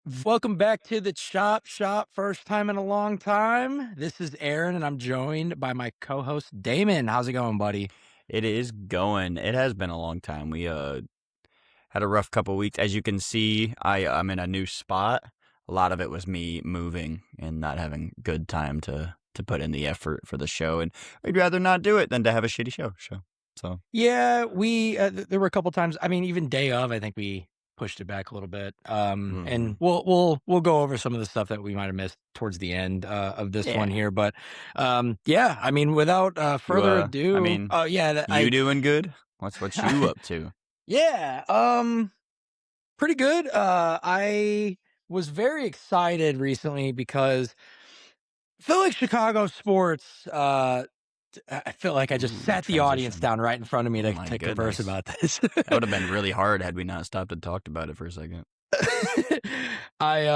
Welcome back to the Chop Shop. First time in a long time. This is Aaron, and I'm joined by my co-host Damon. How's it going, buddy? It is going. It has been a long time. We had a rough couple weeks. As you can see, I'm in a new spot. A lot of it was me moving and not having good time to put in the effort for the show, and I'd rather not do it than to have a shitty show. So Yeah, we there were a couple times. I mean, even day of, I think we pushed it back a little bit. And mhm. we'll go over some of the stuff that we might have missed towards the end of this one Yeah. here. But yeah, I mean, without You further I ado, mean, yeah, you doing good? What's you up to? yeah, pretty good. I was very excited recently because I feel like Chicago sports. I feel like I just Ooh, sat the audience transition. down right in front of me Oh to, my to converse goodness. about this. That would have been really hard had we not stopped and talked about it for a second. I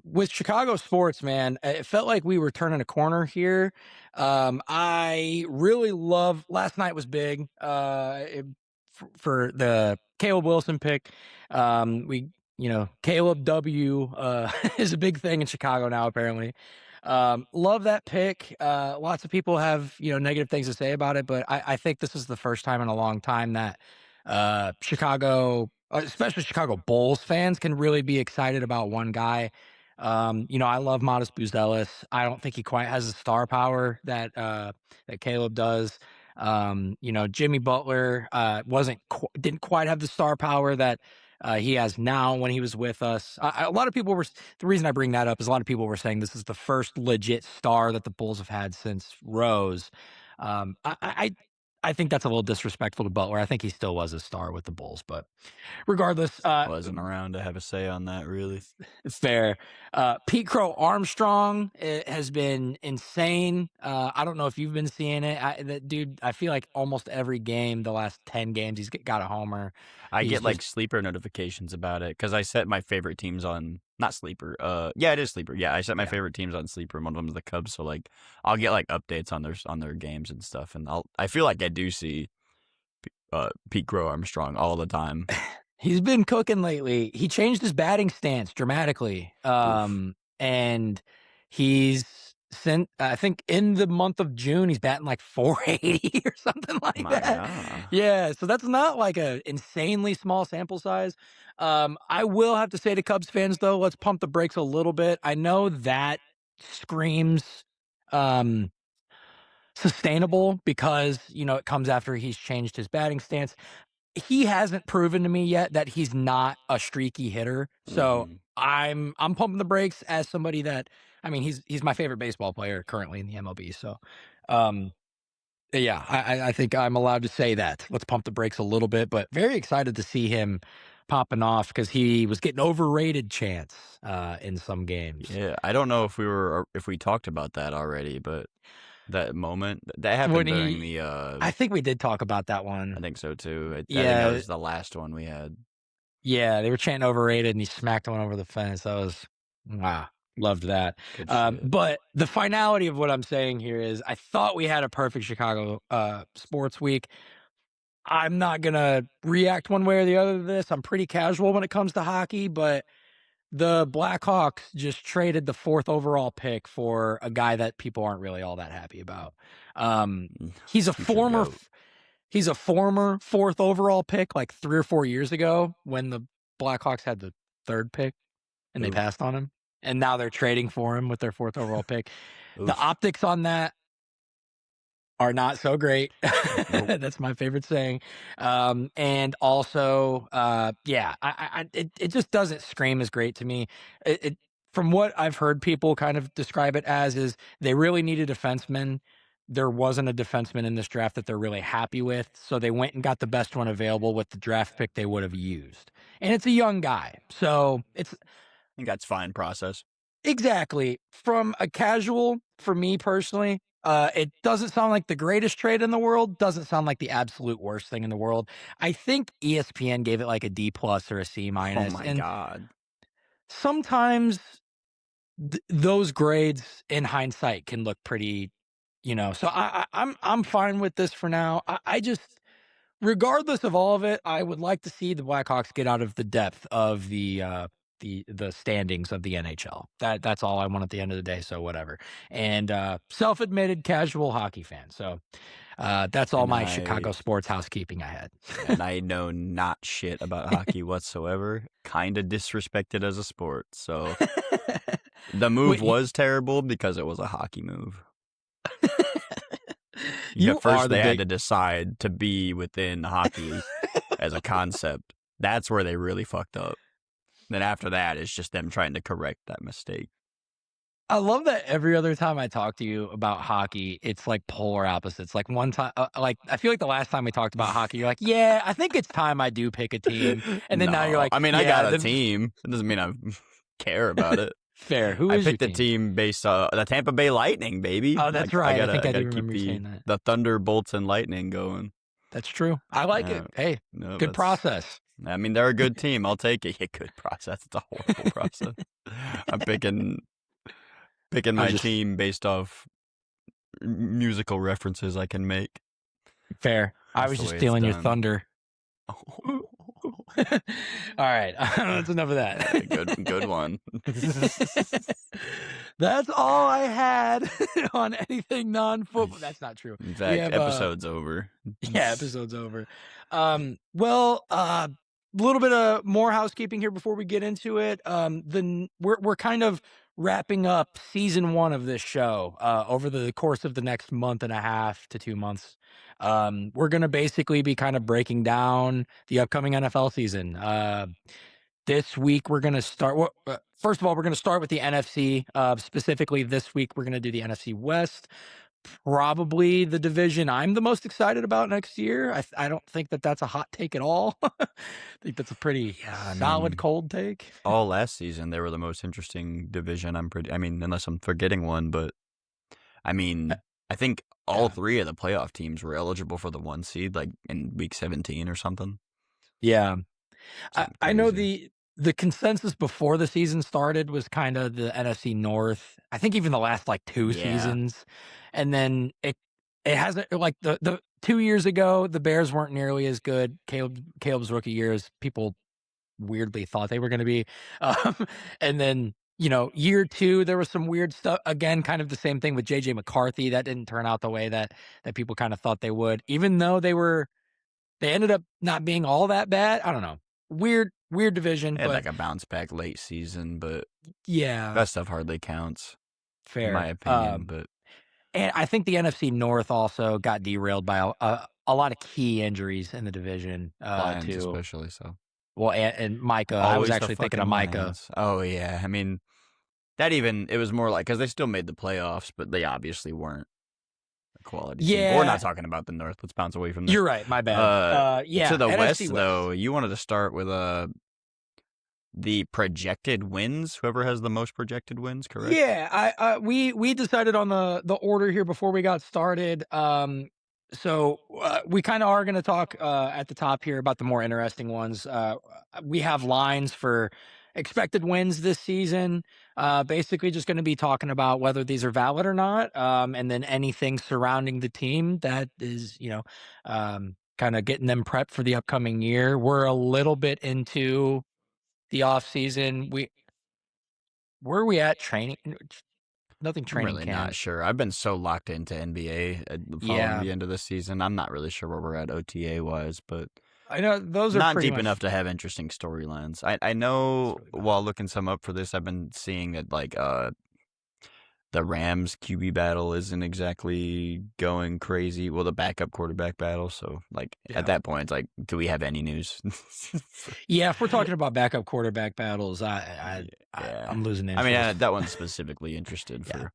with Chicago sports, man, it felt like we were turning a corner here. I really love. Last night was big. For the Caleb Wilson pick. Caleb W. Is a big thing in Chicago now. Apparently, love that pick. Lots of people have negative things to say about it, but I think this is the first time in a long time that Chicago, especially Chicago Bulls fans, can really be excited about one guy. I love Modest Buzelis. I don't think he quite has the star power that Caleb does. Jimmy Butler didn't quite have the star power that he has now when he was with us. A lot of people were the reason I bring that up is a lot of people were saying this is the first legit star that the Bulls have had since Rose. I think that's a little disrespectful to Butler. I think he still was a star with the Bulls, but regardless, Wasn't around to have a say on that, really. fair. Pete Crow Armstrong has been insane. I don't know if you've been seeing it. That dude, I feel like almost every game, the last 10 games, he's got a homer. I He's get just like sleeper notifications about it because I set my favorite teams on not sleeper. Yeah, it is sleeper. Yeah, I set my yeah. favorite teams on sleeper. And one of them is the Cubs, so like I'll get like updates on their games and stuff, and I feel like I do see Pete Crow Armstrong all the time. He's been cooking lately. He changed his batting stance dramatically. Oof, And he's sent, I think in the month of June, he's batting like 480 or something like my that. god. Yeah. So that's not like a insanely small sample size. I will have to say to Cubs fans though, let's pump the brakes a little bit. I know that screams, um, sustainable because, it comes after he's changed his batting stance. He hasn't proven to me yet that he's not a streaky hitter. So Hmm. I'm pumping the brakes as somebody that I mean he's my favorite baseball player currently in the MLB. So um yeah, I think I'm allowed to say that. Let's pump the brakes a little bit, but very excited to see him popping off because he was getting overrated chance in some games. Yeah, I don't know if we talked about that already, but that moment that When happened during he the I think we did talk about that I one. think so too. I think that Yeah, was the last one we had. yeah, they were chanting overrated and he smacked one over the fence. That was wow, loved that. Good shit. But the finality of what I'm saying here is I thought we had a perfect Chicago sports week. I'm not gonna react one way or the other to this. I'm pretty casual when it comes to hockey, but the Blackhawks just traded the fourth overall pick for a guy that people aren't really all that happy about. He's a Future former goat. he's a former fourth overall pick like 3 or 4 years ago when the Blackhawks had the third pick and they Oof. passed on him. And now they're trading for him with their fourth overall pick. The Oof. optics on that are not so great. Nope. That's my favorite saying. And also, yeah, it just doesn't scream as great to me. From what I've heard people kind of describe it as is they really need a defenseman. There wasn't a defenseman in this draft that they're really happy with, so they went and got the best one available with the draft pick they would have used. And it's a young guy, so it's I think that's fine process. exactly. From a casual, for me personally, it doesn't sound like the greatest trade in the world, doesn't sound like the absolute worst thing in the world. I think ESPN gave it like a D plus or a C Oh minus, my and god. sometimes those grades in hindsight can look pretty, So I'm fine with this for now. I just, regardless of all of it, I would like to see the Blackhawks get out of the depth of the the standings of the NHL. That's all I want at the end of the day. So whatever. And self-admitted casual hockey fan. So that's all And my Chicago sports housekeeping I had. I know not shit about hockey whatsoever. Kind of disrespected as a sport. So the move Wait, was terrible because it was a hockey move. you At are first, the they had big. to decide to be within hockey as a concept. That's where they really fucked up. Then after that, it's just them trying to correct that mistake. I love that every other time I talk to you about hockey, it's like polar opposites. Like one time, like I feel like the last time we talked about hockey, you're like, "Yeah, I think it's time I do pick a team," and then now you're No, like, I mean I got "Yeah, a the team. It doesn't mean I care about it. fair." Who I is your picked a team? team based the Tampa Bay Lightning, baby. Oh, that's right. I think I I do gotta keep remember you saying that. the Thunderbolts and Lightning going. That's true. I like it. Uh, Hey, no, good that's. process. I mean, they're a good team. I'll take it. Yeah, good process. It's a horrible process. I'm picking I my just team based off musical references I can make. fair. I That's was the just way it's stealing your done. thunder. All right, that's enough of that. Good one. That's all I had on anything non-football. That's not true. In We fact, have episode's over. yeah, episode's over. Well, a little bit of more housekeeping here before we get into it. We're kind of wrapping up season 1 of this show over the course of the next month and a half to 2 months. We're gonna basically be kind of breaking down the upcoming NFL season. This week we're gonna start. Well, first of all, we're gonna start with the NFC. Specifically, this week we're gonna do the NFC West. Probably the division I'm the most excited about next year. I don't think that that's a hot take at all. I think that's a pretty Yeah, I solid mean, cold take. all last season they were the most interesting division. I mean, unless I'm forgetting one, but I Uh, mean, I think all yeah, three of the playoff teams were eligible for the 1 seed, like in week 17 or something. yeah. Something I know crazy. the consensus before the season started was kind of the NFC North. I think even the last like 2 Yeah, seasons, and then it hasn't like the 2 years ago the Bears weren't nearly as good. Caleb's rookie years, people weirdly thought they were going to be, um, and then year 2 there was some weird stuff again. Kind of the same thing with JJ McCarthy that didn't turn out the way that people kind of thought they would, even though they ended up not being all that bad. I don't know. Weird division, they had but like a bounce back late season, but yeah, that stuff hardly counts, in my fair. opinion. But And I think the NFC North also got derailed by a lot of key injuries in the division, Lions, too. especially, so Well, and Micah. I was always the actually thinking of fucking Micah. Lions. Oh yeah, I mean it was more like because they still made the playoffs, but they obviously weren't a quality team. But we're not Yeah, talking about the North. Let's bounce away from this. you're right. My bad. Uh, to Yeah, the NFC West West. though, you wanted to start with the projected wins. Whoever has the most projected wins, correct? Yeah, we decided on the order here before we got started. So we kind of are going to talk at the top here about the more interesting ones. We have lines for expected wins this season. Basically, just going to be talking about whether these are valid or not, and then anything surrounding the team that is, kind of getting them prepped for the upcoming year. We're a little bit into the off season. Where are we at training? Nothing I'm training really not camp. sure. I've been so locked into NBA following Yeah, the end of the season. I'm not really sure where we're at OTA wise, but I know those are not pretty deep much enough to have interesting storylines. I that's know really about while it. looking some up for this, I've been seeing that like the Rams QB battle isn't exactly going crazy. Well, the backup quarterback battle. So like at Yeah. that point, it's like, do we have any news? Yeah, if we're talking about backup quarterback battles, Yeah. I'm losing I mean, interest. that one's specifically interested Yeah, for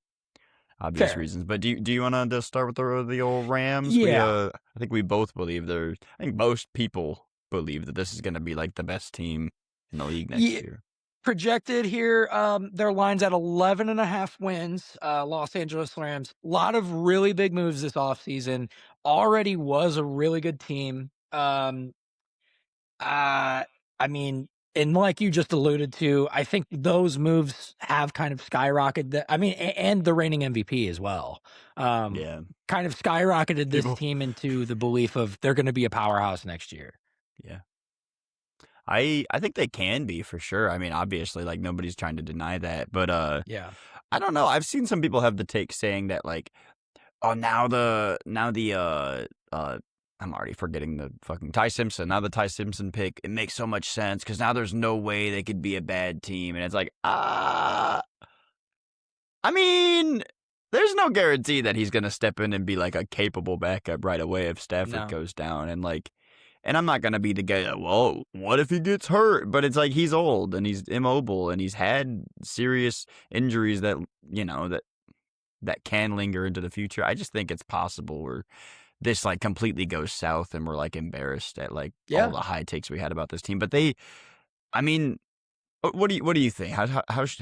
obvious fair. reasons. But do you want to just start with the old Rams? Yeah. I think we both believe they're. I think most people believe that this is going to be like the best team in the league next Yeah. year. Projected here, their line's at 11 and a half wins. Los Angeles Rams. A lot of really big moves this offseason. Already was a really good team. Uh, I mean, and like you just alluded to, I think those moves have kind of skyrocketed. I mean, and the reigning MVP as well. Um, Yeah, kind of skyrocketed this people. team into the belief of they're going to be a powerhouse next year. Yeah, I think they can be for sure. I mean, obviously, like nobody's trying to deny that, but Yeah. I don't know. I've seen some people have the take saying that like, oh, now the I'm already forgetting the fucking Ty Simpson. Now the Ty Simpson pick, it makes so much sense because now there's no way they could be a bad team, and it's like, I mean, there's no guarantee that he's gonna step in and be like a capable backup right away if Stafford No. goes down, and like, and I'm not gonna be the guy that, well, what if he gets hurt? But it's like he's old and he's immobile and he's had serious injuries that that can linger into the future. I just think it's possible where this like completely goes south and we're like embarrassed at like all Yeah. the high takes we had about this team. But I mean, what do you think? How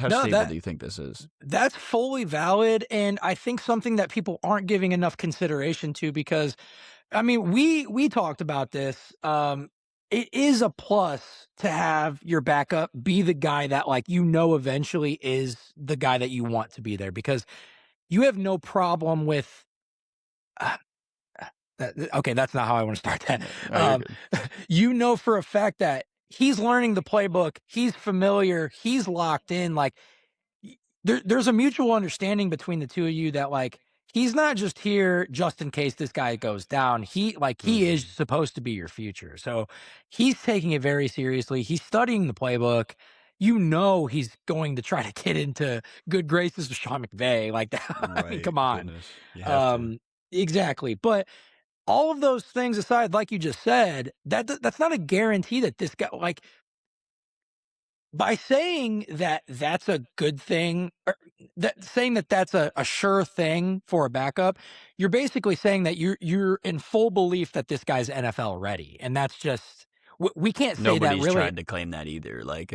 No, stable do you think this is? that's fully valid, and I think something that people aren't giving enough consideration to because I mean, we talked about this. It is a plus to have your backup be the guy that like eventually is the guy that you want to be there because you have no problem with. Uh, okay, that's not how I want to start that. No, you're Um, good. you know for a fact that he's learning the playbook. He's familiar. He's locked in. Like there's a mutual understanding between the two of you that like he's not just here just in case this guy goes down. He is Mhm. supposed to be your future. So he's taking it very seriously. He's studying the playbook. You know he's going to try to get into good graces with Sean McVay. Like that. I mean, Right. come on. Goodness. You have to. Um, exactly. But all of those things aside, like you just said, that's not a guarantee that this guy like by saying that that's a good thing, or that saying that that's a sure thing for a backup, you're basically saying that you're in full belief that this guy's NFL ready, and that's just we can't say that Nobody's really. tried to claim that either. Like,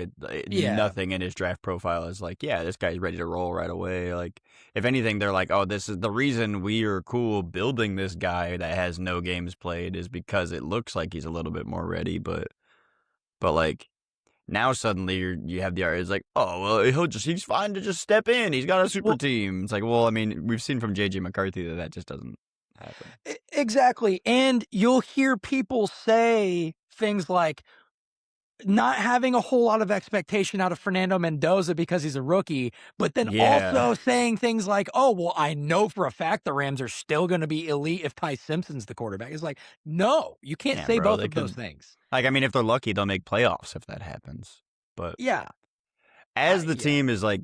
Yeah. nothing in his draft profile is like, yeah, this guy's ready to roll right away. Like, if anything, they're like, oh, this is the reason we are cool building this guy that has no games played is because it looks like he's a little bit more ready. But like now suddenly you have the art. It's like, oh well, he's fine to just step in. He's got a super Well, team. It's like, well, I mean, we've seen from JJ McCarthy that just doesn't happen. exactly, and you'll hear people say things like not having a whole lot of expectation out of Fernando Mendoza because he's a rookie, but then Yeah, also saying things like, "Oh, well, I know for a fact the Rams are still going to be elite if Ty Simpson's the quarterback." It's like, no, you can't yeah, say bro. both They of those could things. like, I mean, if they're lucky, they'll make playoffs if that happens. But Yeah, as the yeah. team is like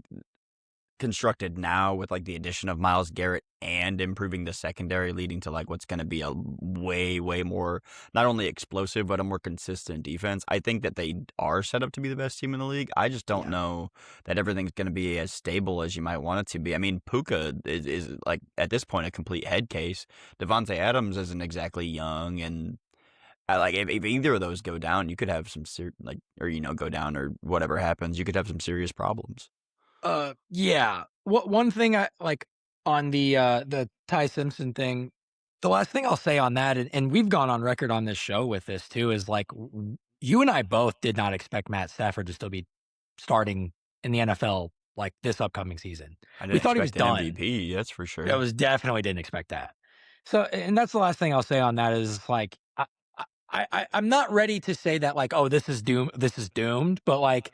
constructed now with like the addition of Miles Garrett and improving the secondary, leading to like what's going to be a way more not only explosive but a more consistent defense. I think that they are set up to be the best team in the league. I just don't Yeah. know that everything's going to be as stable as you might want it to be. I mean, Puka is like at this point a complete head case. Devontae Adams isn't exactly young, and I like if either of those go down, you could have some like or go down or whatever happens, you could have some serious problems. Yeah. What one thing I like on the Ty Simpson thing, the last thing I'll say on that, and we've gone on record on this show with this too, is like you and I both did not expect Matt Stafford to still be starting in the NFL like this upcoming season. I We didn't thought he was expect an done. MVP, that's for That sure. was definitely didn't expect that. So, and that's the last thing I'll say on that is like I'm not ready to say that like, oh, this is doomed, but like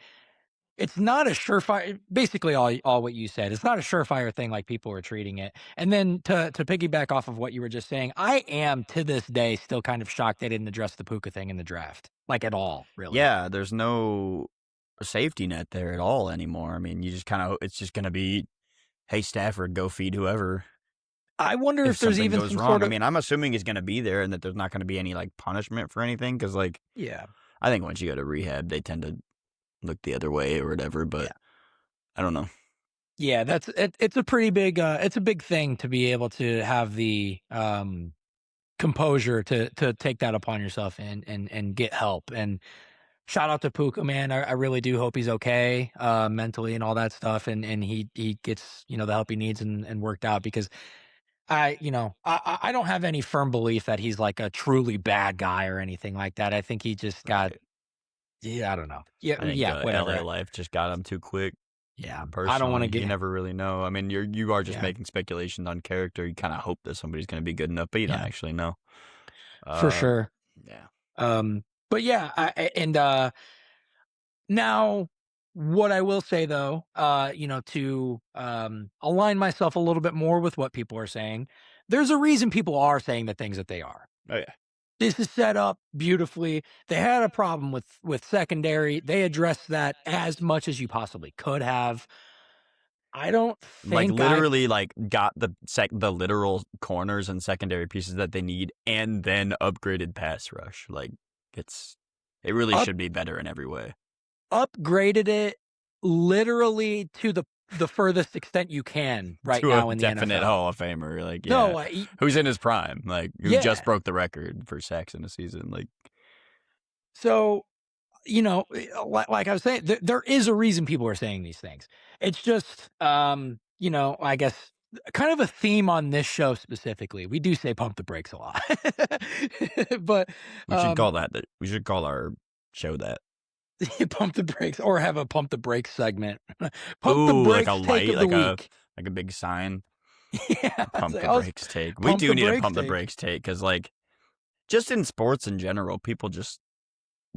it's not a surefire basically all what you said. It's not a surefire thing like people are treating it. And then to piggyback off of what you were just saying, I am to this day still kind of shocked they didn't address the Puka thing in the draft. Like at all, really. Yeah, there's no safety net there at all anymore. I mean, you just kinda it's just gonna be, "Hey, Stafford, go feed whoever I wonder if if there's something even goes some wrong." sort I of mean, I'm assuming he's gonna be there and that there's not gonna be any, like, punishment for anything because like, yeah. I think once you go to rehab, they tend to look the other way or whatever, but Yeah. I don't know. Yeah, it's a pretty big it's a big thing to be able to have the composure to take that upon yourself and get help. And shout out to Puka, man. I really do hope he's okay, mentally and all that stuff, and he gets the help he needs and worked out because I don't have any firm belief that he's like a truly bad guy or anything like that. I think he just got Right. yeah, I don't know. Yeah, I think, yeah, LA whatever. life just got him too quick. Yeah, I don't want to Personally, you get never really know. I mean, you are just yeah, making speculations on character. You kinda hope that somebody's gonna be good enough, but you don't yeah, actually know. for Uh, sure. yeah. But yeah, and Now, what I will say though, to align myself a little bit more with what people are saying, there's a reason people are saying the things that they are. Oh yeah. This is set up beautifully. They had a problem with secondary. They addressed that as much as you possibly could have. I don't Like think I literally like got the literal corners and secondary pieces that they need and then upgraded pass rush. Like it's it really up should be better in every way. upgraded it literally to the furthest extent you can right To a now in the definite NFL. Hall of Famer. Like, yeah. No, Who's in his prime? Like who just yeah. broke the record for sacks in a season. Like So like I was saying, there is a reason people are saying these things. It's just, I guess kind of a theme on this show specifically. We do say pump the brakes a lot, but we should um, call that we should call our show that. pump the brakes or have a pump the brakes segment. Pump the Ooh, like a brakes take light, of the week. like a big sign. Yeah, it's Pump like, the brakes take. We pump do the need a brakes pump the take. brakes take because like just in sports in general, people just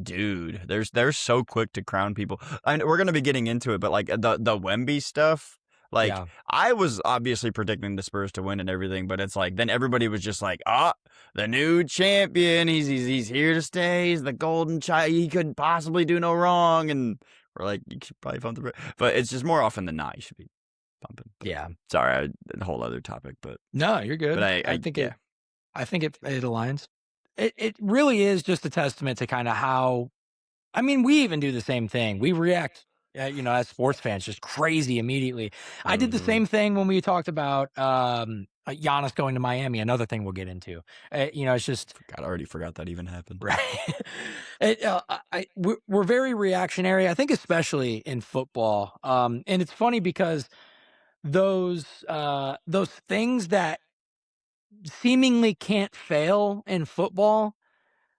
dude, they're so quick to crown people. And we're gonna be getting into it, but like the Wemby stuff, like Yeah, I was obviously predicting the Spurs to win and everything, but it's like then everybody was just like, ah, the new champion, he's here to stay, he's the golden child, he couldn't possibly do no wrong, and we're like, you should probably pump the brakes. But it's just more often than not, you should be pumping. But yeah. sorry, a whole other topic, No, you're but good. I yeah, I think it aligns. It really is just a testament to kind of how. I mean, we even do the same thing. We react, as sports fans, just crazy immediately. I did the mhm. same thing when we talked about Giannis going to Miami. Another thing we'll get into. It's just I already forgot that even happened. right. We're very reactionary. I think, especially in football. And it's funny because those things that seemingly can't fail in football.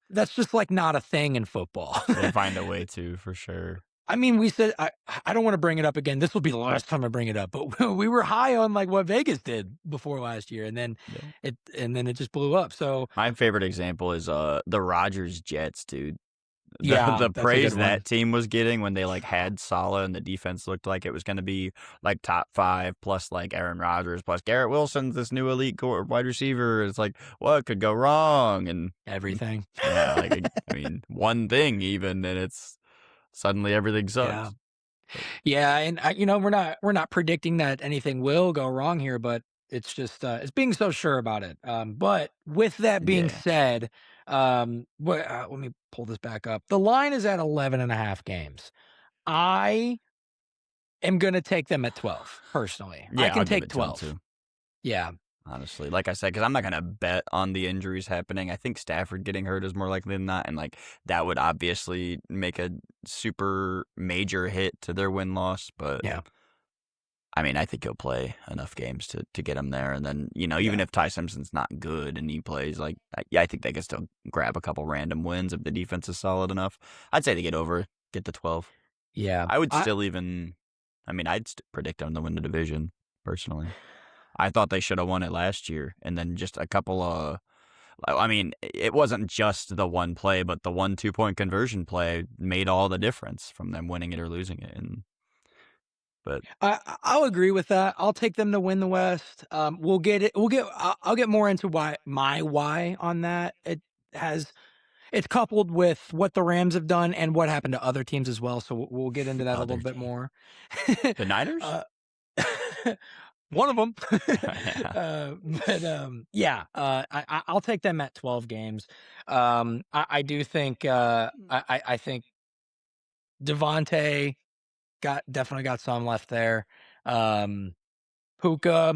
That's just like not a thing in football. They find a way to for sure. I mean, we said I don't want to bring it up again. This will be the last time I bring it up. But we were high on like what Vegas did before last year, and then Yeah. it just blew up. So My favorite example is the Rogers Jets, dude. yeah, The that's a good praise one. that team was getting when they like had Salah and the defense looked like it was going to be like top 5 plus like Aaron Rodgers plus Garrett Wilson's this new elite wide receiver. It's like what could go wrong? And Everything. yeah, like I mean one thing even and it's suddenly everything Yeah, sucks. But yeah, and we're not predicting that anything will go wrong here, but it's just it's being so sure about it. But with that being yeah. said, let me pull this back up. The line is at 11 and a half games. I am gonna take them at 12, personally. I Yeah, can I'll give take it to him 12. too. Yeah. Honestly, like I said, because I'm not gonna bet on the injuries happening. I think Stafford getting hurt is more likely than not, and like that would obviously make a super major hit to their win loss. But Yeah. I mean, I think he'll play enough games to get him there, and then even Yeah. if Ty Simpson's not good and he plays, like yeah, I think they can still grab a couple random wins if the defense is solid enough. I'd say they get to 12. Yeah. I would still even, I mean, predict them to win the division personally. I thought they should have won it last year, and then just a couple of. I mean, it wasn't just the one play, but the 1 2 point conversion play made all the difference from them winning it or losing it. And but I'll agree with that. I'll take them to win the West. We'll get it. I'll get more into why on that. It's coupled with what the Rams have done and what happened to other teams as well. So we'll get into that a little other bit team, more. the Niners. uh, one of them. Yeah, Yeah. I'll take them at 12 games. I do think. I think Devontae definitely got some left there. Um, Puka,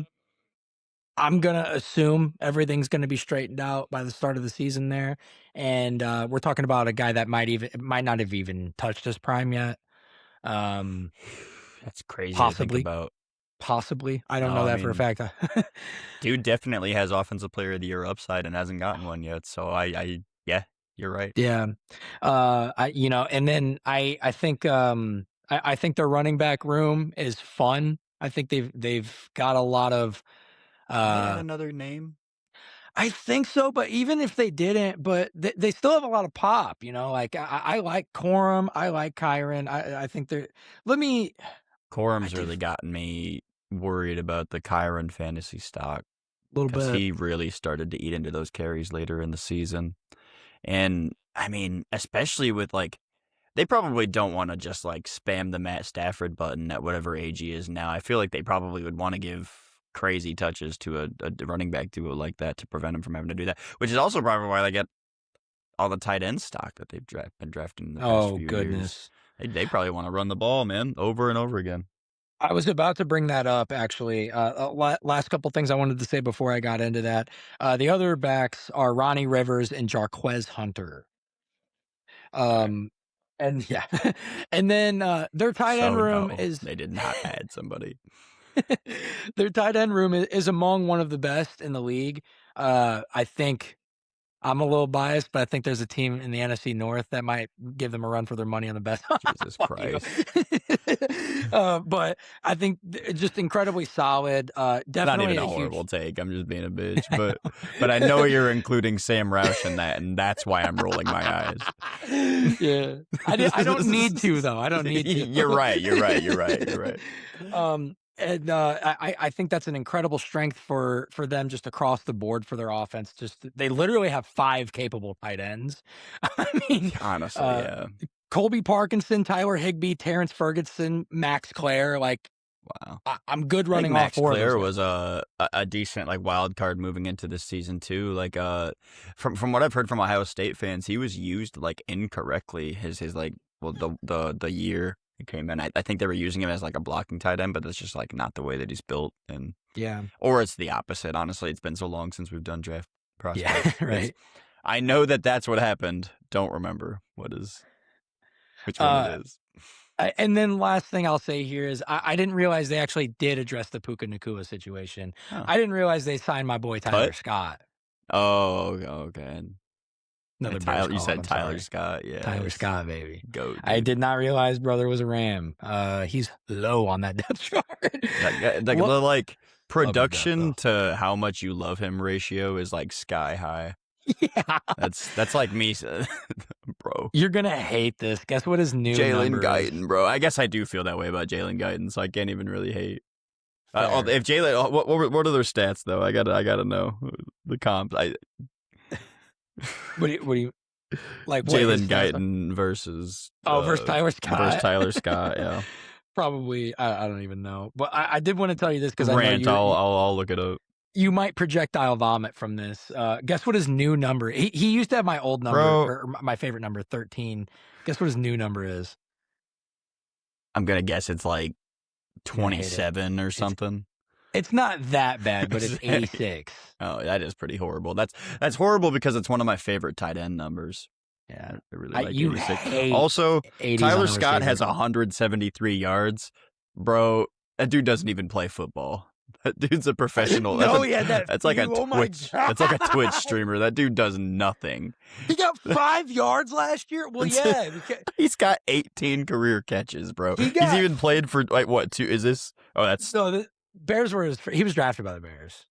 I'm gonna assume everything's gonna be straightened out by the start of the season there, and we're talking about a guy that might not have even touched his prime yet. Um, that's crazy to think possibly, about. possibly. I don't No, know I that for a mean, fact. dude definitely has offensive player of the year upside and hasn't gotten one yet. So yeah, you're right. Yeah, and then I think I think their running back room is fun. I think they've got a lot of Did they add uh another name? I think so, but even if they didn't, but they still have a lot of pop, you know. Like I like Corum, I like Kyron. I think they're. Let me. I Quorum's do really gotten me worried about the Kyron fantasy stock a little because bit. he really started to eat into those carries later in the season. And I mean, especially with like, they probably don't want to just like spam the Matt Stafford button at whatever age he is now. I feel like they probably would want to give crazy touches to a running back duo like that to prevent him from having to do that, which is also probably why they get all the tight end stock that they've been drafting in the past Oh few years. goodness. They probably want to run the ball, man, over and over again. I was about to bring that up actually. Last couple things I wanted to say before I got into that. The other backs are Ronnie Rivers and Jarquez Hunter. All right. Um, and yeah, and then their tight end So room no, is they did not add somebody. their tight end room is among one of the best in the league. I think I'm a little biased, but I think there's a team in the NFC North that might give them a run for their money on the best. Jesus Fuck you. Christ. But I think just incredibly solid. It's not Definitely even a a huge. horrible take. I'm just being a bitch, but I know you're including Sam Roush in that, and that's why I'm rolling my eyes. Yeah, I don't need to though. I don't need to. You're right. You're right. You're right. You're right. And I think that's an incredible strength for them just across the board for their offense. Just they literally have 5 capable tight ends. I mean, Honestly, uh, yeah. Colby Parkinson, Tyler Higbee, Terrence Ferguson, Max Clare. Like Wow. I'm good I think running all Max 4 of those Clare guys. was a decent like wild card moving into this season too. Like from what I've heard from Ohio State fans, he was used like incorrectly. His like well the year he came in, I think they were using him as like a blocking tight end, but that's just like not the way that he's built. And Yeah, or it's the opposite. Honestly, it's been so long since we've done draft yeah, prospects. It's right. I know that that's what happened. Don't remember which one it Uh, is. and then last thing I'll say here is I didn't realize they actually did address the Puka Nakua situation. Huh. I didn't realize they signed my boy Tyler Cut. Scott. Oh, okay. Another Bears Tyler, you call. said I'm Tyler sorry. Scott. Tyler Yes. Scott, baby. Goat, I dude. did not realize brother was a Ram. He's low on that depth chart. That guy, Lo- the like Love his depth production though. to how much you love him ratio is like sky high. Yeah. That's like me, bro. You're gonna hate this. Guess what his new Jalen number is? Guyton, bro. I guess I do feel that way about Jalen Guyton, so I can't even really hate. Fair. If Jalen, what are their stats though? I gotta know the comps. What do you like? What his Jalen stats are? Guyton versus Oh, versus Tyler versus Scott. Tyler Scott. Yeah, Probably. I don't even know. But I did want to tell you this because I know rant. I'll look it up, you might projectile vomit from this. Guess what his new number? He used to have my old number bro. or my favorite number, 13. Guess what his new number is? I'm gonna guess it's like You're gonna hate it. 27 or something. It's not that bad, but it's 86. Oh, that is pretty horrible. That's horrible because it's one of my favorite tight end numbers. Yeah. I really like You 86. hate Also, 80s on Tyler a Scott has receiver. 173 yards. Bro, that dude doesn't even play football. That dude's a professional. No, he had that That's like a few. Oh my Twitch. God. That's like a Twitch streamer. That dude does nothing. He got 5 yards last year? Well, yeah. He's got 18 career catches, bro. He He's got even played for like what, two is this? Oh, that's no, the Bears were he was drafted by the Bears.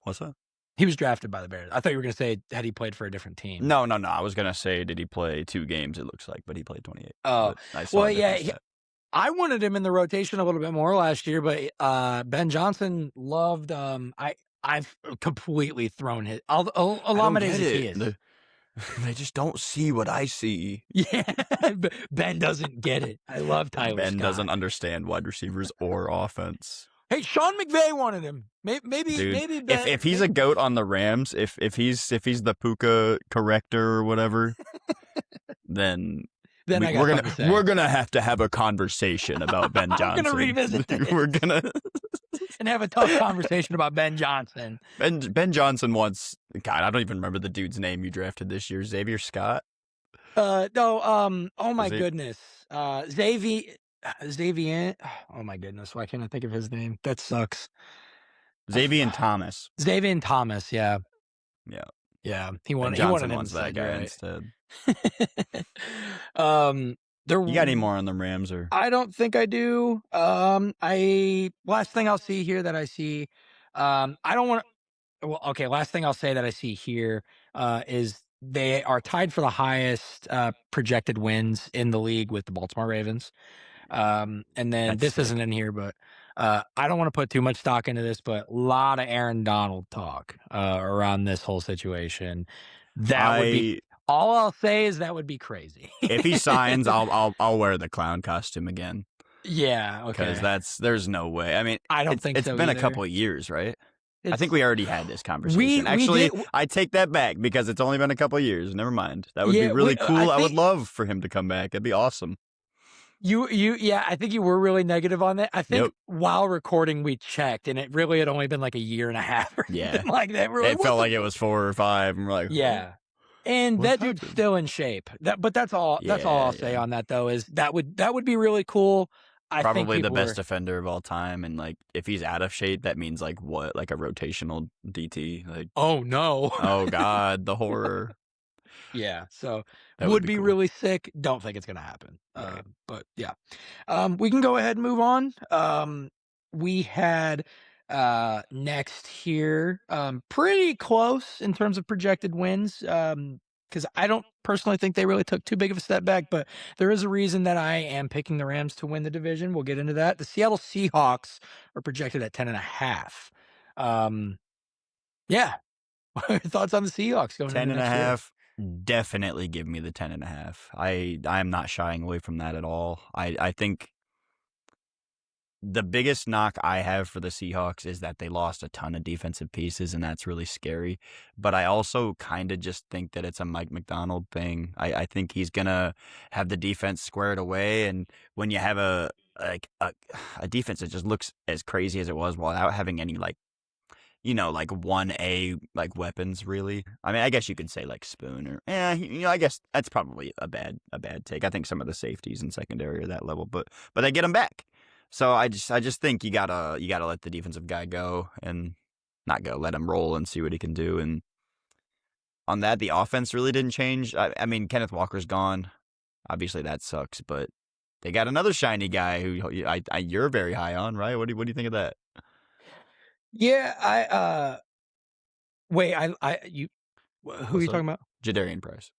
what's that? He was drafted by the Bears. I thought you were going to say had he played for a different team. No. I was gonna say, did he play 2 games? It looks like, but he played 28. Oh, But I saw well, a yeah. different stat. I wanted him in the rotation a little bit more last year, but Ben Johnson loved. I've completely thrown his. I'll I don't Alamed get as he it. is. They just don't see what I see. Yeah, Ben doesn't get it. I love Tyler Ben Scott. doesn't understand wide receivers or offense. Hey, Sean McVay wanted him. Maybe Dude, Ben, if he's a goat on the Rams, if he's the Puka corrector or whatever, then then I got we're something to say. gonna have to have a conversation about Ben Johnson. I'm gonna revisit this. We're gonna and have a tough conversation about Ben Johnson. Ben Johnson wants. God, I don't even remember the dude's name you drafted this year. Xavier Scott. No. Oh my Was he? goodness. Xavier. Oh my goodness. Why can't I think of his name? That sucks. Xavier Thomas. Xavier Thomas. Yeah. Yeah. Yeah. Ben He wanted Johnson him wants that instead. guy You're instead. right. There. You got any more on the Rams or? I don't think I do. I last thing I'll see here that I see. I don't want. well, okay, last thing I'll say that I see here, is they are tied for the highest, projected wins in the league with the Baltimore Ravens. And then That's this isn't sick. in here, but, I don't wanna put too much stock into this, but a lot of Aaron Donald talk, around this whole situation. That would be I all I'll say is that would be crazy. If he signs, I'll wear the clown costume again Yeah, because okay. there's no way. I mean, I don't think it's so been a either. couple of years, right? I think It's we already had this we conversation. we did Actually, I take that back because it's only been a couple of years. Never mind. That would be yeah, really I cool. I would think love for him to come back. It'd be awesome. you yeah, I think you were really negative on that. I think Yep. while recording, we checked, and it really had only been like a year and a half or Yeah. something like that. We're like, It "What felt the like it was 4 or 5, and we're like, huh? Yeah. And What that dude's happened? still in shape. But that's all Yeah, I'll say yeah. on that though is that would be really cool. I think Probably the people best were defender of all time, and like if he's out of shape, that means like what? Like a rotational DT. Like, oh no. oh god, the horror. Yeah. So That would would be be cool. really sick. Don't think it's gonna happen. Right. But yeah. We can go ahead and move on. We had next here, pretty close in terms of projected wins. Because I don't personally think they really took too big of a step back, but there is a reason that I am picking the Rams to win the division. We'll get into that. The Seattle Seahawks are projected at 10.5. Yeah. Thoughts on the Seahawks going Ten into and a next year? half. Definitely give me the 10.5. I am not shying away from that at all. I think the biggest knock I have for the Seahawks is that they lost a ton of defensive pieces, and that's really scary. But I also kind of just think that it's a Mike McDonald thing. I think he's gonna have the defense squared away, and when you have like a defense that just looks as crazy as it was without having any like like 1A like weapons really. I mean, I guess you could say like Spoon or I guess that's probably a bad take. I think some of the safeties in secondary are that level, but they get them back. So I just think you gotta let the defensive guy go and not go, let him roll and see what he can do. And on that, the offense really didn't change. I mean, Kenneth Walker's gone. Obviously, that sucks, but they got another shiny guy who you're very high on, right? What do you think of that? Yeah, wait, who are What's you up? talking about? Jadarian Price.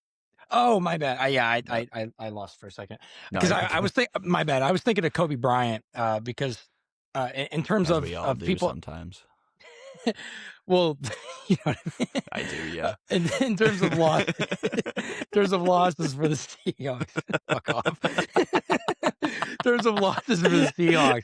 Oh, my bad. Yeah, Yep. I lost for a second No, because you're I good. was my bad. I was thinking of Kobe Bryant, because, in terms As we all of do people, sometimes. well, you know what I mean? I do, yeah. In terms of loss, in terms of losses for the Seahawks, fuck off. In terms of losses for the Seahawks,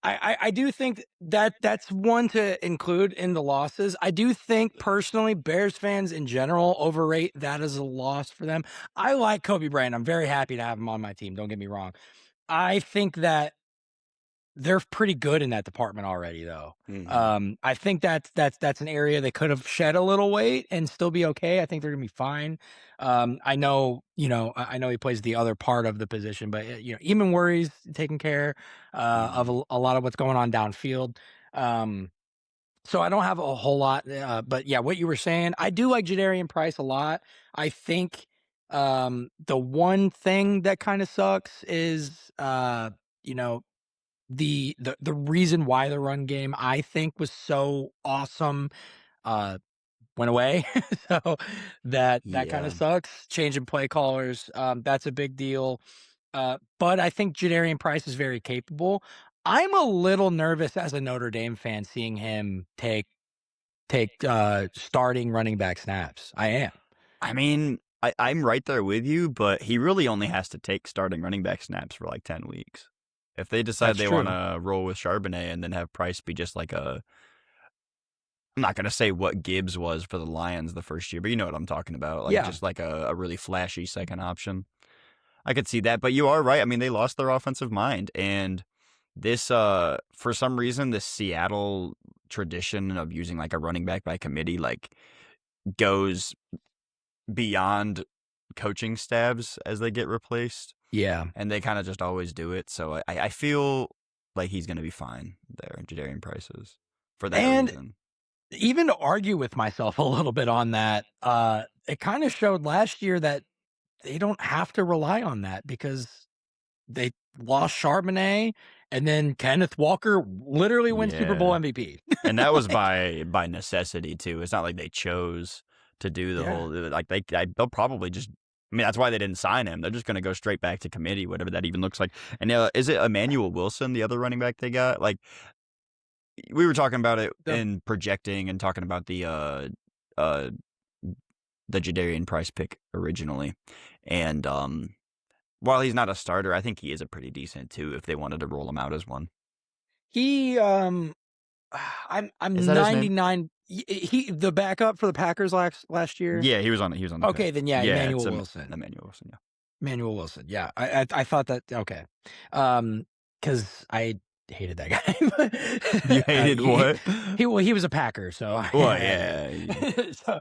I do think that that's one to include in the losses. I do think personally, Bears fans in general overrate that as a loss for them. I like Kobe Bryant. I'm very happy to have him on my team. Don't get me wrong. I think that they're pretty good in that department already, though. Mhm. I think that's an area they could have shed a little weight and still be okay. I think they're gonna be fine. I know, I know he plays the other part of the position, but even worries taking care of Mhm. a lot of what's going on downfield. Um, so I don't have a whole lot, but yeah, what you were saying, I do like Jadarian Price a lot. I think the one thing that kind of sucks is you know the reason why the run game I think was so awesome uh went away. So that kind of Yeah. sucks. Changing play callers, that's a big deal. But I think Jadarian Price is very capable. I'm a little nervous as a Notre Dame fan seeing him take starting running back snaps. I am. I mean, I'm right there with you, but he really only has to take starting running back snaps for like 10 weeks. If they decide That's they want true. to roll with Charbonnet and then have Price be just like I'm not going to say what Gibbs was for the Lions the first year, but you know what I'm talking about. Like Yeah. just like a really flashy second option. I could see that, but you are right. I mean, they lost their offensive mind, and this for some reason this Seattle tradition of using like a running back by committee like goes beyond coaching staffs as they get replaced, Yeah. and they kind of just always do it. So I feel like he's going to be fine there, Jadarian Price is, for that And reason. even to argue with myself a little bit on that, it kind of showed last year that they don't have to rely on that because they lost Charbonnet And then Kenneth Walker literally wins Super Bowl Yeah. MVP. And that was Like, by necessity too. It's not like they chose to do the yeah. whole like they'll probably just. I mean, that's why they didn't sign him. They're just going to go straight back to committee, whatever that even looks like. And is it Emmanuel Wilson, the other running back they got? Like we were talking about it The in projecting and talking about uh the Jadarian Price pick originally, and while he's not a starter, I think he is a pretty decent too. If they wanted to roll him out as one, he is I'm that his name? 99 he the backup for the Packers last year. Yeah, he was on the pick. Okay, then yeah, Yeah, it's Emmanuel Wilson. Emmanuel Wilson. Yeah. Emmanuel Wilson. Yeah. I thought that okay. Cuz I hated that guy. You hated he, what? he was a Packer, so I Well, had to hate yeah, it. So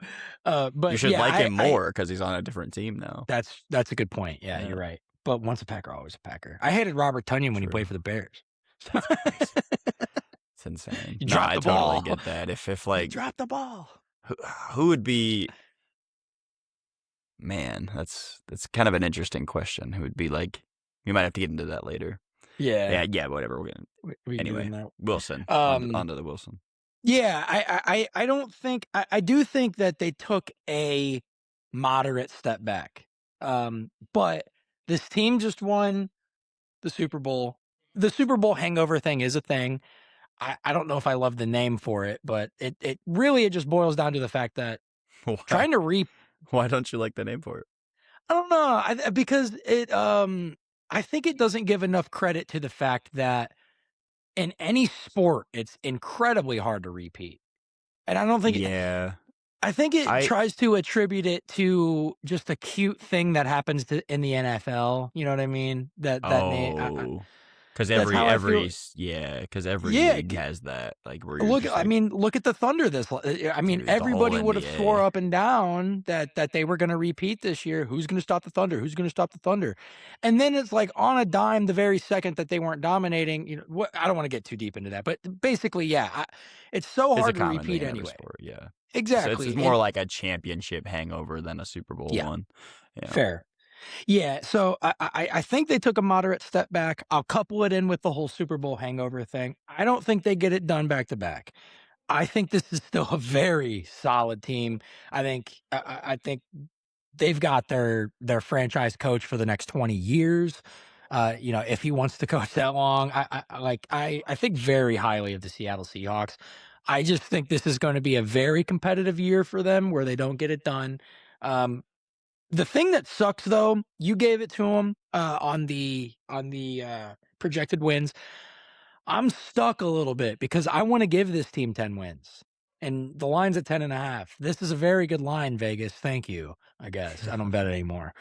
you but should yeah, like him I more because he's on a different team now. that's a good point. Yeah, Yeah, you're right. But once a Packer, always a Packer. I hated Robert Tunyon when he true. played for the Bears. So That's crazy. It's insane. you No, dropped I the totally ball. get that. If You like dropped the ball. who, who would be man? That's kind of an interesting question. Who would be like? We might have to get into that later. Yeah, Yeah, yeah, whatever. We're getting we can get anyway. in there. Wilson Um, onto the Wilson. yeah, I don't think I do think that they took a moderate step back. But this team just won the Super Bowl. The Super Bowl hangover thing is a thing. I don't know if I love the name for it, but it really it just boils down to the fact that Why? trying to re Why don't you like the name for it? I don't know because I think it doesn't give enough credit to the fact that in any sport it's incredibly hard to repeat. And I don't think Yeah, I think it I tries to attribute it to just a cute thing that happens in the NFL. You know what I mean? That name. oh, because That's how I feel. because every Yeah. league has that like where you're Look, just I like, mean, look at the Thunder. I mean, dude, the whole everybody would have swore NBA. up and down that they were going to repeat this year. Who's going to stop the Thunder? Who's going to stop the Thunder? And then it's like on a dime, the very second that they weren't dominating. You know, what? I don't want to get too deep into that, but basically, yeah, it's so It's a hard to common thing repeat in every anyway. sport, yeah. So it's Exactly, more and like a championship hangover than a Super Bowl yeah, one. Yeah. fair. Yeah, so I think they took a moderate step back. I'll couple it in with the whole Super Bowl hangover thing. I don't think they get it done back to back. I think this is still a very solid team. I think they've got their franchise coach for the next 20 years. You know, if he wants to coach that long, I think very highly of the Seattle Seahawks. I just think this is going to be a very competitive year for them where they don't get it done. Um, the thing that sucks though, you gave it to them on the projected wins. I'm stuck a little bit because I want to give this team 10 wins. And the line's at 10.5. This is a very good line, Vegas. Thank you. I guess. I don't bet anymore.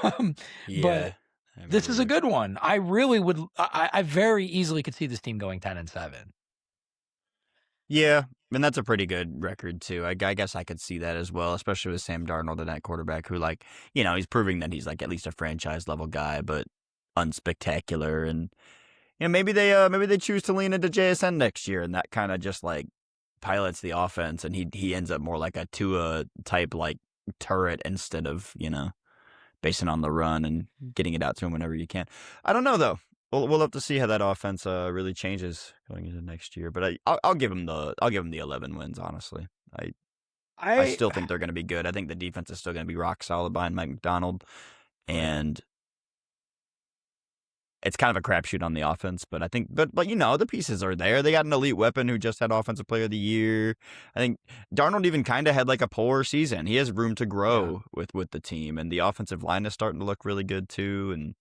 Um, but Yeah. I this is a believe. good one. I really would I very easily could see this team going 10-7. Yeah, and that's a pretty good record too. I guess I could see that as well, especially with Sam Darnold and that quarterback who, like, he's proving that he's like at least a franchise level guy, but unspectacular. And maybe they choose to lean into JSN next year, and that kind of just like pilots the offense, and he ends up more like a Tua type like turret instead of basing on the run and getting it out to him whenever you can. I don't know though. We'll have to see how that offense really changes going into next year. But I'll give him the 11 wins. Honestly, I I still think they're going to be good. I think the defense is still going to be rock solid behind Mike McDonald, right. and it's kind of a crapshoot on the offense. But I think, but the pieces are there. They got an elite weapon who just had Offensive Player of the Year. I think Darnold even kind of had like a poor season. He has room to Yeah. grow with the team, and the offensive line is starting to look really good too. And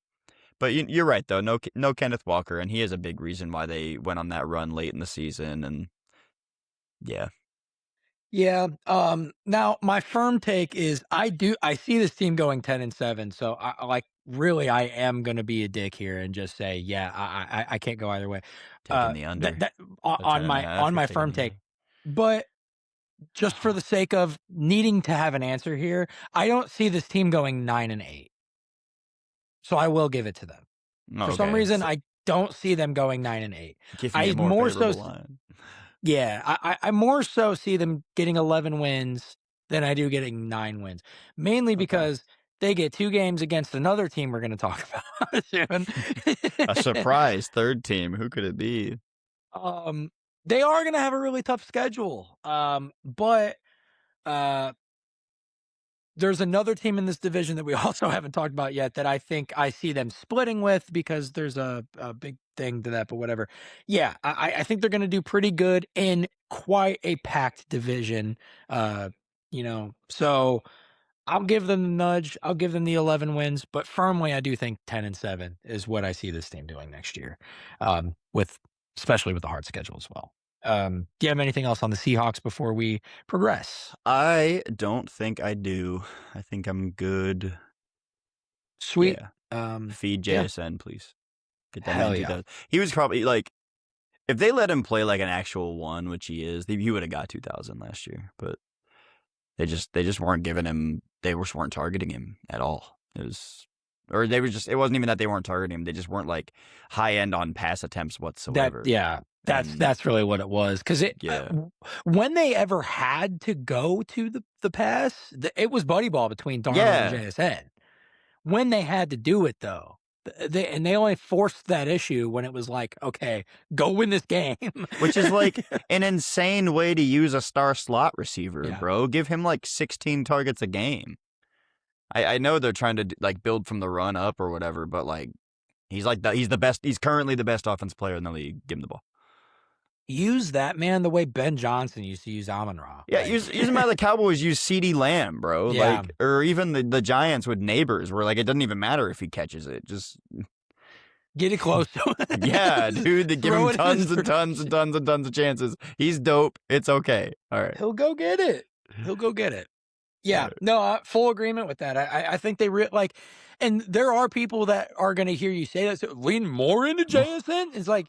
but you're right though. No Kenneth Walker, and he is a big reason why they went on that run late in the season. And yeah, Yeah. Now my firm take is I see this team going 10-7. So like really I am gonna be a dick here and just say, yeah, I can't go either way. taking the That under that the 10 on and a my half. on You're my taking firm the take. under. But just for the sake of needing to have an answer here, I don't see this team going 9-8. So I will give it to them. For some Okay, reason, so I don't see them going 9-8. give me I a more more so favorable line. Yeah, I more so see them getting 11 wins than I do getting 9 wins. Mainly Okay. because They get 2 games against another team we're gonna talk about soon. A surprise third team. Who could it be? Um, they are gonna have a really tough schedule, but, uh, there's another team in this division that we also haven't talked about yet that I think I see them splitting with because there's a big thing to that, but whatever. Yeah, I think they're gonna do pretty good in quite a packed division, so I'll give them the nudge. I'll give them the 11 wins, but firmly, I do think 10-7 is what I see this team doing next year, with especially with the hard schedule as well. Do you have anything else on the Seahawks before we progress? I don't think I do. I think I'm good. Sweet. Yeah. Um, Feed yeah, JSN, please. Get that man hell yeah. 2,000. He was probably like, if they let him play like an actual one, which he is, he would have got 2,000 last year. But they just weren't giving him. They just weren't targeting him at all. It was, or they were just. It wasn't even that they weren't targeting him. They just weren't like high end on pass attempts That whatsoever. yeah, And that's really what it was. Because yeah, when they ever had to go to the pass, it was buddy ball between Darnold and yeah. JSN. When they had to do it though, they only forced that issue when it was like, "Okay, go win this game." Which is like an insane way to use a star slot receiver, Yeah, bro. Give him like 16 targets a game. I know they're trying to like build from the run up or whatever, but like he's the best. He's currently the best offense player in the league. Give him the ball. use that man the way Ben Johnson used to use Amon-Ra, Yeah, use him how the Cowboys use CeeDee Lamb, bro. yeah, Like, or even the Giants with neighbors, where like it doesn't even matter if he catches it. Just get it close to yeah, him. dude, they give Throw him it in his tons and tons and direction. tons and tons of chances. He's dope. It's okay. All right. He'll go get it. He'll go get it. All Yeah, right. no, full agreement with that. I think like, and there are people that are going to hear you say that. So lean more into JSN. It's like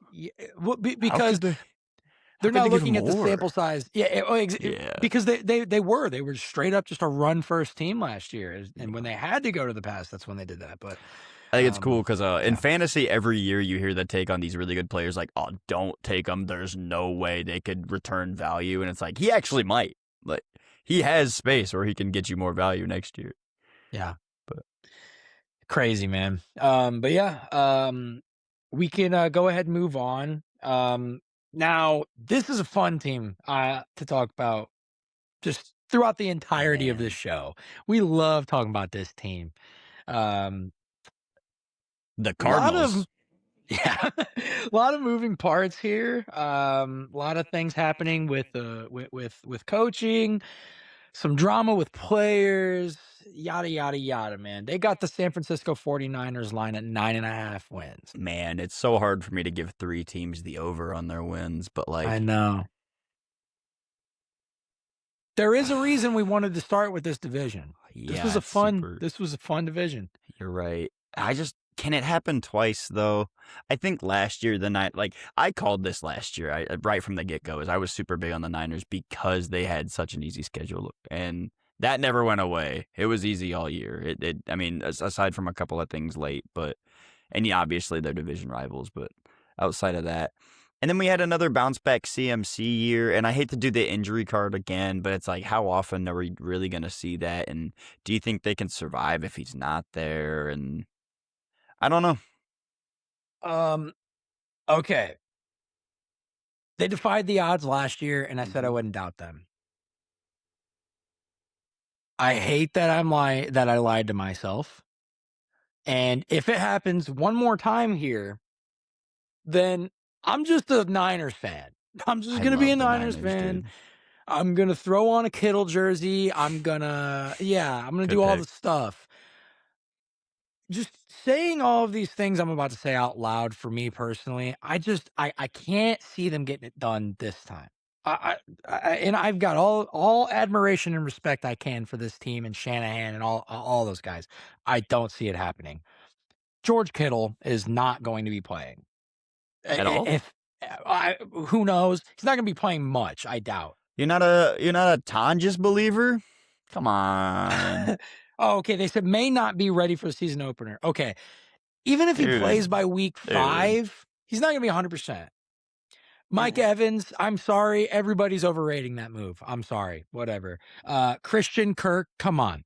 How because could they? How they're could they not give him looking at the sample more? size. Yeah, Yeah. because they were straight up just a run first team last year, and when Yeah. they had to go to the pass, that's when they did that. But I think it's cool um, because in yeah, fantasy, every year you hear the take on these really good players like, oh, don't take them. There's no way they could return value. And it's like, he actually might. Like, he has space where he can get you more value next year. yeah, But crazy man. But yeah, we can go ahead and move on. Now this is a fun team to talk about just throughout the entirety of this man, show. We love talking about this team. Um, the lot of Cardinals, yeah, a lot of moving parts here. A lot of things happening with coaching, some drama with players, yada yada yada, man. They got the San Francisco 49ers line at 9.5 wins. man, it's so hard for me to give three teams the over on their wins. But I like, know. There is a reason we wanted to start with this division. This was yeah, a it's fun super. this was a fun division. You're right. I just can it happen twice though? I think last year the night like I called this last year right from the get go is I was super big on the Niners because they had such an easy schedule and that never went away. It was easy all year. It I mean aside from a couple of things late, but and yeah, obviously they're division rivals, but outside of that. And then we had another bounce back CMC year, and I hate to do the injury card again, but it's like, how often are we really going to see that? And do you think they can survive if he's not there? And I don't know. Um, okay. They defied the odds last year, and I said I Hmm. wouldn't doubt them. I hate that I lied to myself. And if it happens one more time here, then I'm just a Niners fan. I'm just I gonna be a love the Niners Niners, fan. dude. I'm gonna throw on a Kittle jersey. I'm gonna Good do all the pick. stuff. Just saying all of these things I'm about to say out loud for me personally, I can't see them getting it done this time. And I've got all admiration and respect I can for this team and Shanahan and all those guys. I don't see it happening. George Kittle is not going to be playing. At all? If who knows, he's not going to be playing much. I doubt. You're not a Tonjes believer? Come on, Oh, okay. They said may not be ready for the season opener. Okay, even if he plays dude. by week Dude. 5, he's not going to be 100%. Mike Yeah. Evans, I'm sorry, everybody's overrating that move. I'm sorry, whatever. Christian Kirk, come on.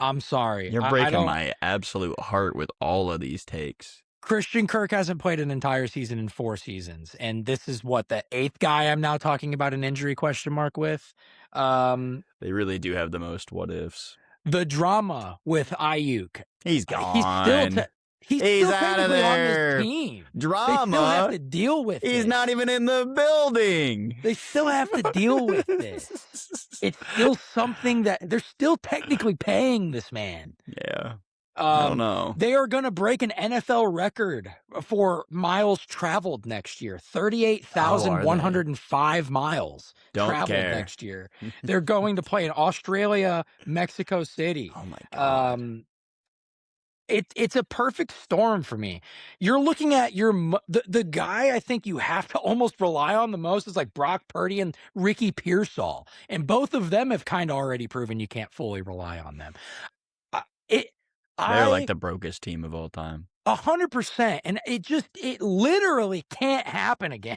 I'm sorry. You're I breaking don't. my absolute heart with all of these takes. Christian Kirk hasn't played an entire season in 4 seasons, and this is what, the 8th guy I'm now talking about an injury question mark with. Um, They really do have the most what ifs. the drama with Ayuk. He's He's still gone. he's He's still out of technically on this there. team. They still have Drama. to deal with He's this. not even in the building. They still have to deal with this. It's still something that they're still technically paying this man. Yeah. I don't know. They are gonna break an NFL record for miles traveled next year. Oh, are they? 38,105 miles Don't traveled care. next year. They're going to play in Australia, Mexico City. Oh my God. Um, it's a perfect storm for me. You're looking at the guy I think you have to almost rely on the most is like Brock Purdy and Ricky Pearsall, and both of them have kind of already proven you can't fully rely on them. I, it, They're like I the brokest team of all time. 100%, and it literally can't happen again.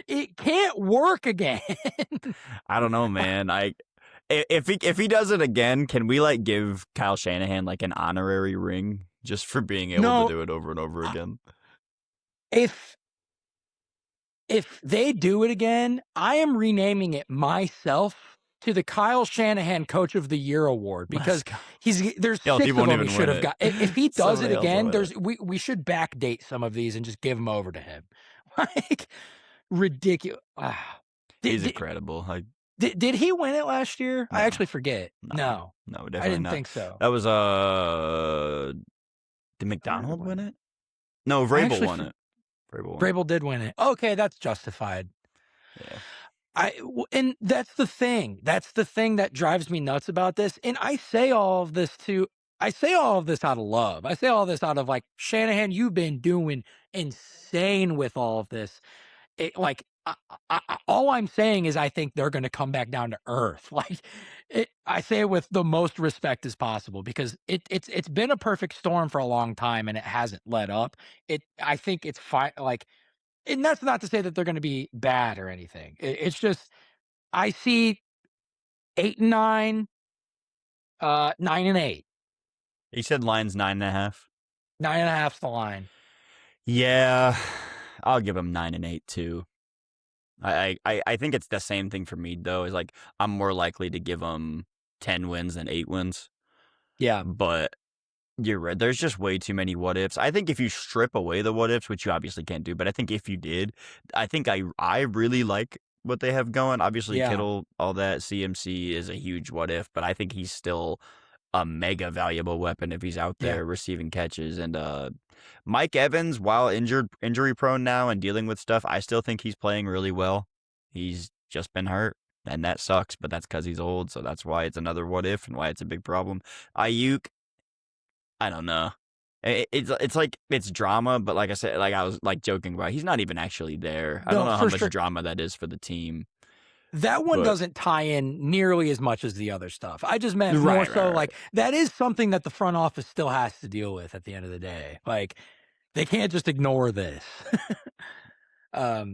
It can't work again. I don't know, man. If he does it again, can we like give Kyle Shanahan like an honorary ring just for being able to No, do it over and over uh, again? if if they do it again, I am renaming it myself to the Kyle Shanahan Coach of the Year award Let's because go. there's Yo, he 6 of won't them he even should win have it. got. If he does it Somebody else will again, win it. we should backdate some of these and just give them over to him. Like, ridiculous. He's Did, incredible. Like, did he win it last year? I no, actually forget. no, No, no, I definitely didn't not. think so. That was did Who did it McDonald win win? it? No, I Vrabel actually won it. Vrabel won it. Vrabel did win it. Okay, that's justified. Yeah. And that's the thing. That's the thing that drives me nuts about this. And I say all of this out of love. I say all this out of like, Shanahan, you've been doing insane with all of this. All I'm saying is I think they're going to come back down to earth. I say it with the most respect as possible because it's been a perfect storm for a long time and it hasn't let up. I think it's fine. And that's not to say that they're going to be bad or anything. It's just I see 8 and 9, 9 and 8. He said line's 9.5. 9.5's the line. Yeah, I'll give him 9 and 8 too. I think it's the same thing for me though. Is like I'm more likely to give him 10 wins than 8 wins. Yeah, But you're right. There's just way too many what ifs. I think if you strip away the what ifs, which you obviously can't do, but I think if you did, I think I really like what they have going. Obviously, yeah, Kittle, all that. CMC is a huge what if, but I think he's still a mega valuable weapon if he's out yeah, there receiving catches. And Mike Evans, while injury prone now and dealing with stuff, I still think he's playing really well. He's just been hurt. And that sucks, but that's because he's old, so that's why it's another what if and why it's a big problem. Ayuk, I don't know. It's like it's drama, but like I said, like I was like joking about, he's not even actually there. I don't no, know how for much sure. drama that is for the team, That one but doesn't tie in nearly as much as the other stuff. I just meant more right, so right, like that is something that the front office still has to deal with at the end of the day. Like they can't just ignore this.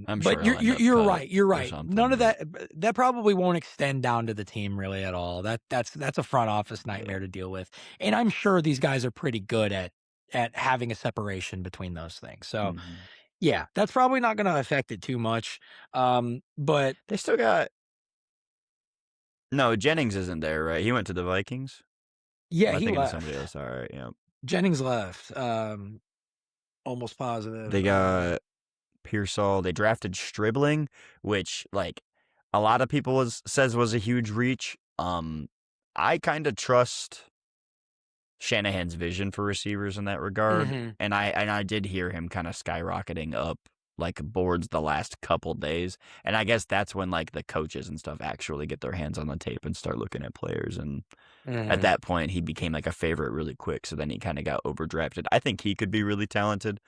I'm But sure he'll end up you're cut right. You're or right. None something. of But that probably won't extend down to the team really at all. That's a front office yeah, nightmare to deal with. And I'm sure these guys are pretty good at having a separation between those things. So hmm yeah, that's probably not going to affect it too much. But they still got no Jennings isn't there, right? He went to the Vikings. yeah, Am I he thinking of somebody left. else? All right, yeah. Jennings left. Almost positive. They got Pearsall. They drafted Stribling, which like a lot of people says was a huge reach. I kind of trust Shanahan's vision for receivers in that regard. Mhm. And I did hear him kind of skyrocketing up like boards the last couple days. And I guess that's when like the coaches and stuff actually get their hands on the tape and start looking at players. And at Mhm. that point he became like a favorite really quick. So then he kind of got overdrafted. I think he could be really talented,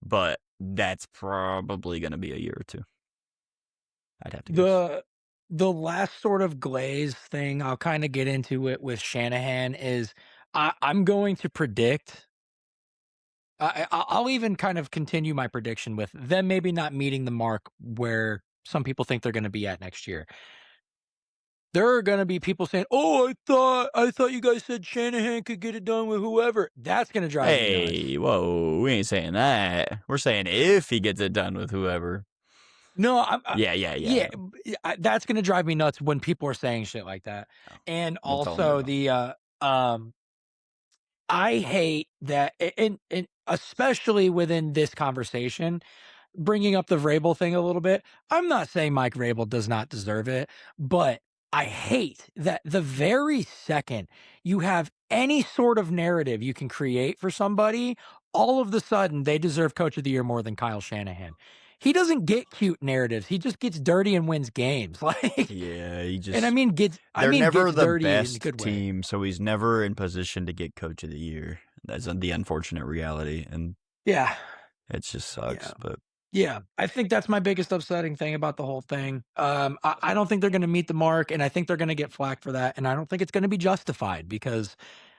but that's probably going to be a year or two. I'd have to guess. The the last sort of glaze thing I'll kind of get into it with Shanahan is I'm going to predict. I'll even kind of continue my prediction with them maybe not meeting the mark where some people think they're going to be at next year. there are gonna be people saying, "Oh, I thought you guys said Shanahan could get it done with whoever." That's gonna drive me nuts. Hey, whoa, we ain't saying that. We're saying if he gets it done with whoever. No, Yeah, I yeah, know. that's gonna drive me nuts when people are saying shit like that. Oh, And we'll tell him they're also wrong. um, I hate that, and especially within this conversation, bringing up the Vrabel thing a little bit. I'm not saying Mike Vrabel does not deserve it, but I hate that the very second you have any sort of narrative you can create for somebody, all of the sudden they deserve Coach of the Year more than Kyle Shanahan. He doesn't get cute narratives. He just gets dirty and wins games. Like, Yeah, he and just I they're mean never gets the dirty in a best good way. team, so he's never in position to get coach of the year. That's the unfortunate reality, and Yeah. it just Yeah. sucks. But Yeah, I think that's my biggest upsetting thing about the whole thing. I don't think they're going to meet the mark, and I think they're going to get flack for that. And I don't think it's going to be justified because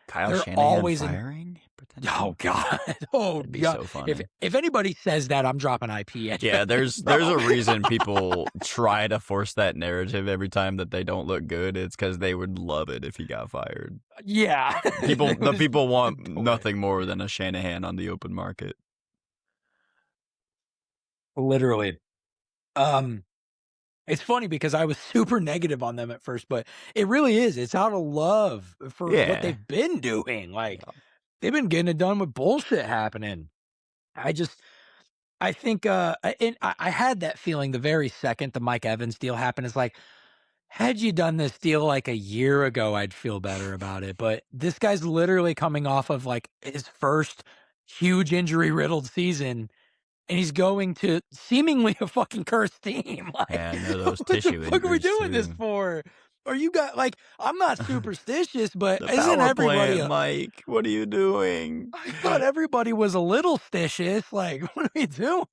Kyle they're Shanahan always in. firing Oh potential? God, oh That'd be yeah. so If funny. if anybody says that, I'm dropping IP anyway, Yeah, there's bro. a reason people try to force that narrative every time that they don't look good. It's because they would love it if he got fired. Yeah, People, it the was people want adore it. nothing more than a Shanahan on the open market. Literally. Um, it's funny because I was super negative on them at first, but it really is. It's out of love for what Yeah, they've been doing. Like yeah. they've been getting it done with bullshit happening. I just I think, and I had that feeling the very second the Mike Evans deal happened. It's like, had you done this deal like a year ago, I'd feel better about it. But this guy's literally coming off of like his first huge injury riddled season, and he's going to seemingly a fucking cursed team. Yeah, Like, I know those what the tissue fuck are we injuries doing this too. for? Are you got like, I'm not superstitious, but The isn't power everybody plant, a, Mike. What are you doing? I thought everybody was a little stitious. Like, what are we doing?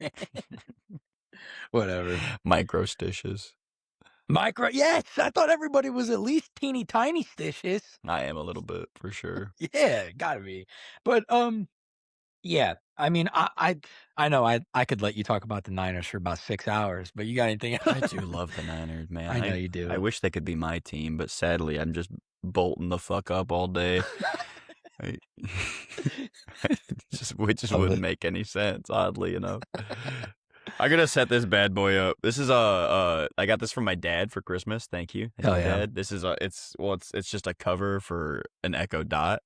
Whatever. Micro stitches. Micro, yes, I thought everybody was at least teeny tiny stitious. I am a little bit for sure. Yeah, gotta be. But yeah. I mean, I know I could let you talk about the Niners for about 6 hours, but you got anything I else? do love the Niners, man. I know I you I do. wish they could be my team, but sadly, I'm just bolting the fuck up all day. I, it just Love wouldn't it. make any sense, oddly enough. I'm gonna set this bad boy up. This is I got this from my dad for Christmas. Thank you, Hell yeah. Dad. This is it's just a cover for an Echo Dot,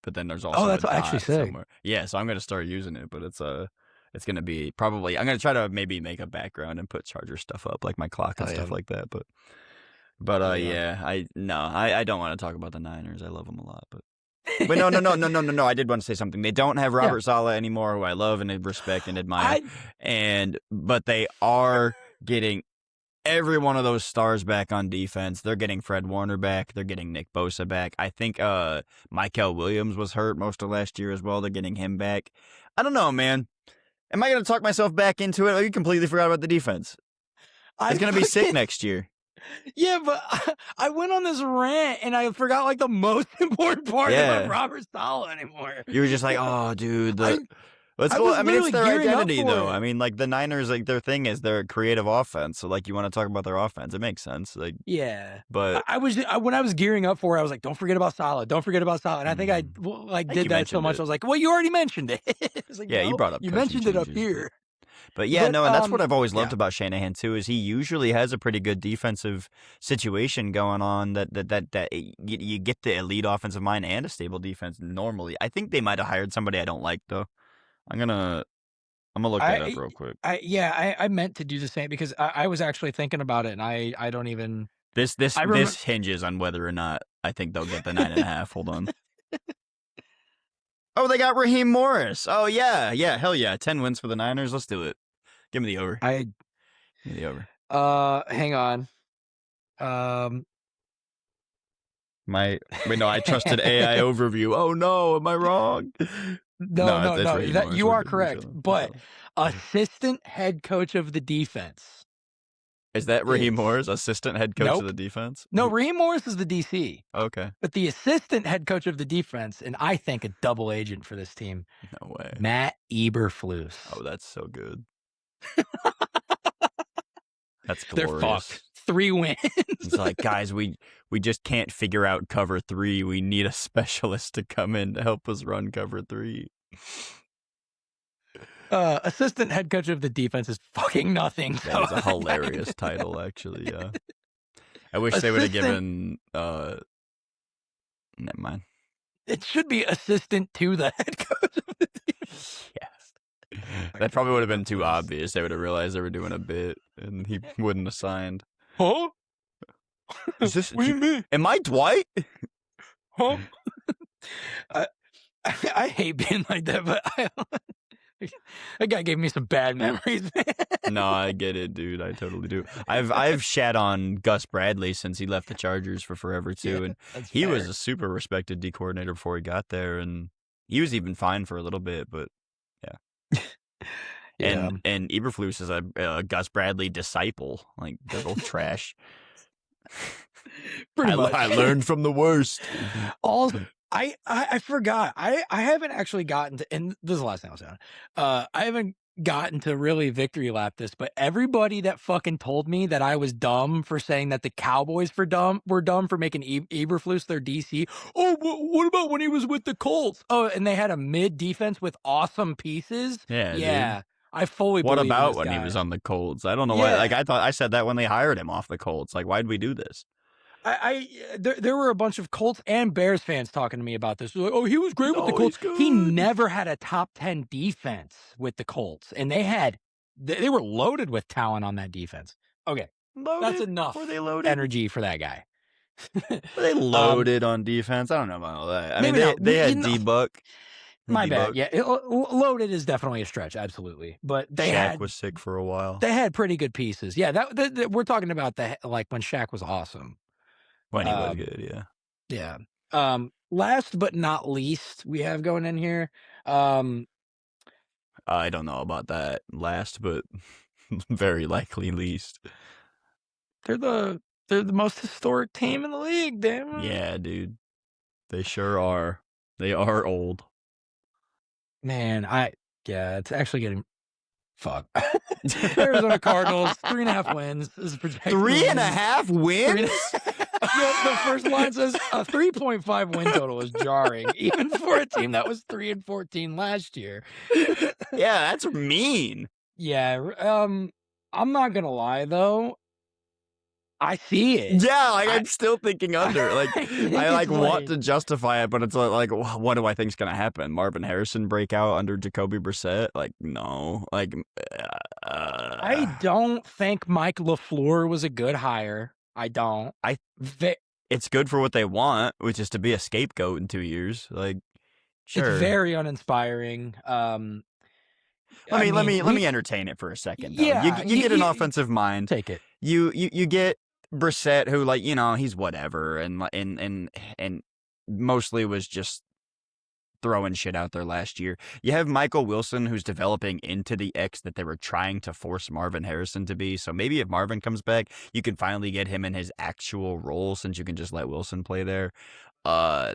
but then there's Oh, also a that's actually dot sick. somewhere. Yeah, so I'm gonna start using it, but it's gonna be probably I'm gonna try to maybe make a background and put Charger stuff up like my clock and Hell yeah. stuff like that. But Hell yeah. yeah, I don't want to talk about the Niners. I love them a lot, but. Wait, no. I did want to say something. They don't have Yeah. Robert Saleh anymore, who I love and respect and admire. I But they are getting every one of those stars back on defense. They're getting Fred Warner back. They're getting Nick Bosa back. I think Mykel Williams was hurt most of last year as well. They're getting him back. I don't know, man. Am I going to talk myself back into it? Oh, you completely forgot about the defense. I It's going to be sick fucking next year. yeah, but I went on this rant and I forgot like the most important part about Yeah. Robert Saleh anymore. You were just like, oh, dude, I let's I go. was I mean, it's literally their gearing up identity, for though. it. I mean, like the Niners, like their thing is their creative offense. So, like, you want to talk about their offense, it makes sense. Like, Yeah. but When I was gearing up for it, I was like, "Don't forget about Saleh. Don't forget about Saleh." And I think I mm, like I think did you that so mentioned much. I it. was like, "Well, you already mentioned it." It's like, Yeah, you "No, brought up you coaching mentioned it up changes, here." but yeah, But no, and that's what I've always loved yeah, about Shanahan too. Is he usually has a pretty good defensive situation going on. That you get the elite offensive mind and a stable defense normally. I think they might have hired somebody I don't like though. I'm gonna I'm gonna look that up I real quick. yeah, I meant to do the same because I was actually thinking about it, and I don't even This I remember. this hinges on whether or not I think they'll get the 9.5. Hold on. Oh, they got Raheem Morris. Oh yeah, hell yeah. 10 wins for the Niners. Let's do it. Give me the over. I Give me the over. hang on. Um, Wait, no, I trusted AI overview. Oh no, am I wrong? no, No, no, it's no. Raheem That Morris. you We're are good. We correct, chilling. We but chilling. assistant head coach of the defense Is that Raheem is Morris, assistant head coach of nope. the defense? No, Raheem Morris is the DC, Okay. but the assistant head coach of the defense, and I think a double agent for this team, No way. Matt Eberflus. Oh, that's so good. That's They're glorious. fucked. 3 wins. It's like, guys, we just can't figure out cover 3. We need a specialist to come in to help us run cover 3. Assistant head coach of the defense is fucking nothing. That So is a hilarious title, actually. Yeah, I wish they would have assistant. given. Never mind. It should be assistant to the head coach of the defense. Yeah, I that couldn't probably would have keep been up too with this. obvious. They would have realized they were doing a bit, and he wouldn't have signed. Huh? Is this? What do you mean? Am I Dwight? Huh? I, I hate being like that, but that guy gave me some bad memories, man. No, I get it, dude. I totally do. I've shat on Gus Bradley since he left the Chargers for forever Yeah, too, and that's he was fair. a super respected D coordinator before he got there, and he was even fine for a little bit. But yeah, Yeah, and Eberflus is a Gus Bradley disciple. Like they're both trash. pretty much. I learned from the worst. All I forgot. I haven't actually gotten to, and this is the last thing I'll say on it. I haven't gotten to really victory lap this, but everybody that fucking told me that I was dumb for saying that the Cowboys were dumb for making Eberflus their DC. Oh, what about when he was with the Colts? Oh, and they had a mid defense with awesome pieces. Yeah, dude. Yeah, I fully What believe in about this when he guy. was on the Colts? I don't know why. Yeah. Like I thought I said that when they hired him off the Colts. Like why'd we do this? There were a bunch of Colts and Bears fans talking to me about this. They're like, oh, he was great with the No, Colts. he's good. He never had a top 10 defense with the Colts, and they were loaded with talent on that defense. Okay, Loaded? that's enough Were they loaded? energy for that guy. Were they loaded on defense? I don't know about all that. I mean, Maybe not. they had You know, D-Buck. my bad. D-Buck. Yeah, loaded is definitely a stretch, absolutely. But Shaq was sick for a while. they had pretty good pieces. Yeah, we're talking about like when Shaq was awesome. When he was Um, good, yeah. Yeah. Last but not least, we have going in here. I don't know about that last, but very likely least. They're the most historic team in the league, damn. Yeah, dude. They sure are. They are old. Man, yeah, it's actually getting fuck. Arizona Cardinals, 3.5 wins. This is projected. 3.5 wins? The first line says a 3.5 win total is jarring, even for a team that was 3-14 last year. Yeah, that's mean. Yeah, I'm not gonna lie though. I see it. Yeah, like I'm still thinking under. Like I like want to justify it, but it's like, what do I think's gonna happen? Marvin Harrison break out under Jacoby Brissett? Like no. Like I don't think Mike LaFleur was a good hire. I don't. It's good for what they want, which is to be a scapegoat in 2 years. Like sure. It's very uninspiring. Let me entertain it for a second. Though. Yeah, you get an offensive mind. Take it. You get Brissett, who like he's whatever, and mostly was just throwing shit out there last year. You have Michael Wilson, who's developing into the X that they were trying to force Marvin Harrison to be. So maybe if Marvin comes back, you can finally get him in his actual role, since you can just let Wilson play there. I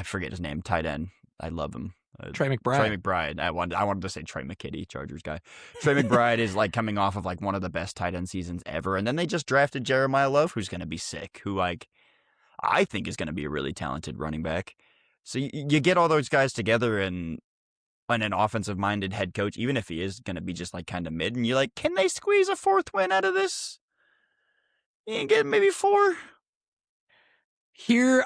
forget his name. Tight end. I love him. Trey McBride. Trey McBride. I wanted to say Trey McKitty, Chargers guy. Trey McBride is like coming off of like one of the best tight end seasons ever, and then they just drafted Jeremiah Love, who's going to be sick. Who like I think is going to be a really talented running back. So you get all those guys together and an offensive-minded head coach, even if he is going to be just like kind of mid, and you're like, can they squeeze a 4th win out of this? You can get maybe 4. Here,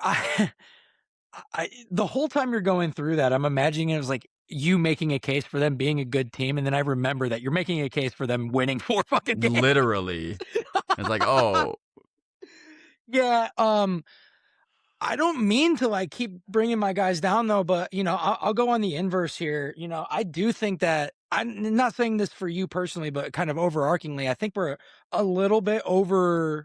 the whole time you're going through that, I'm imagining it was like you making a case for them being a good team, and then I remember that you're making a case for them winning 4 fucking games. Literally, it's like, oh, yeah. I don't mean to like keep bringing my guys down though, but I'll go on the inverse here. I do think that I'm not saying this for you personally, but kind of overarchingly, I think we're a little bit rating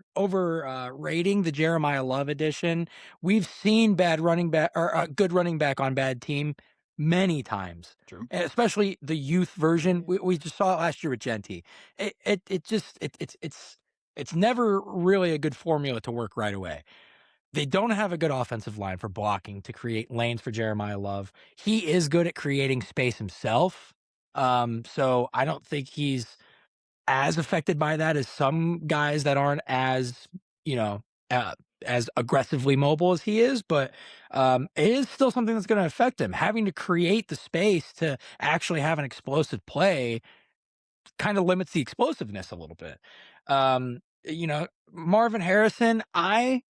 the Jeremiah Love edition. We've seen bad running back or good running back on bad team many times. True. And especially the youth version. We just saw it last year with Genti. It's never really a good formula to work right away. They don't have a good offensive line for blocking to create lanes for Jeremiah Love. He is good at creating space himself. So I don't think he's as affected by that as some guys that aren't as, you know, uh, as aggressively mobile as he is, but it is still something that's going to affect him. Having to create the space to actually have an explosive play kind of limits the explosiveness a little bit. Marvin Harrison, I'm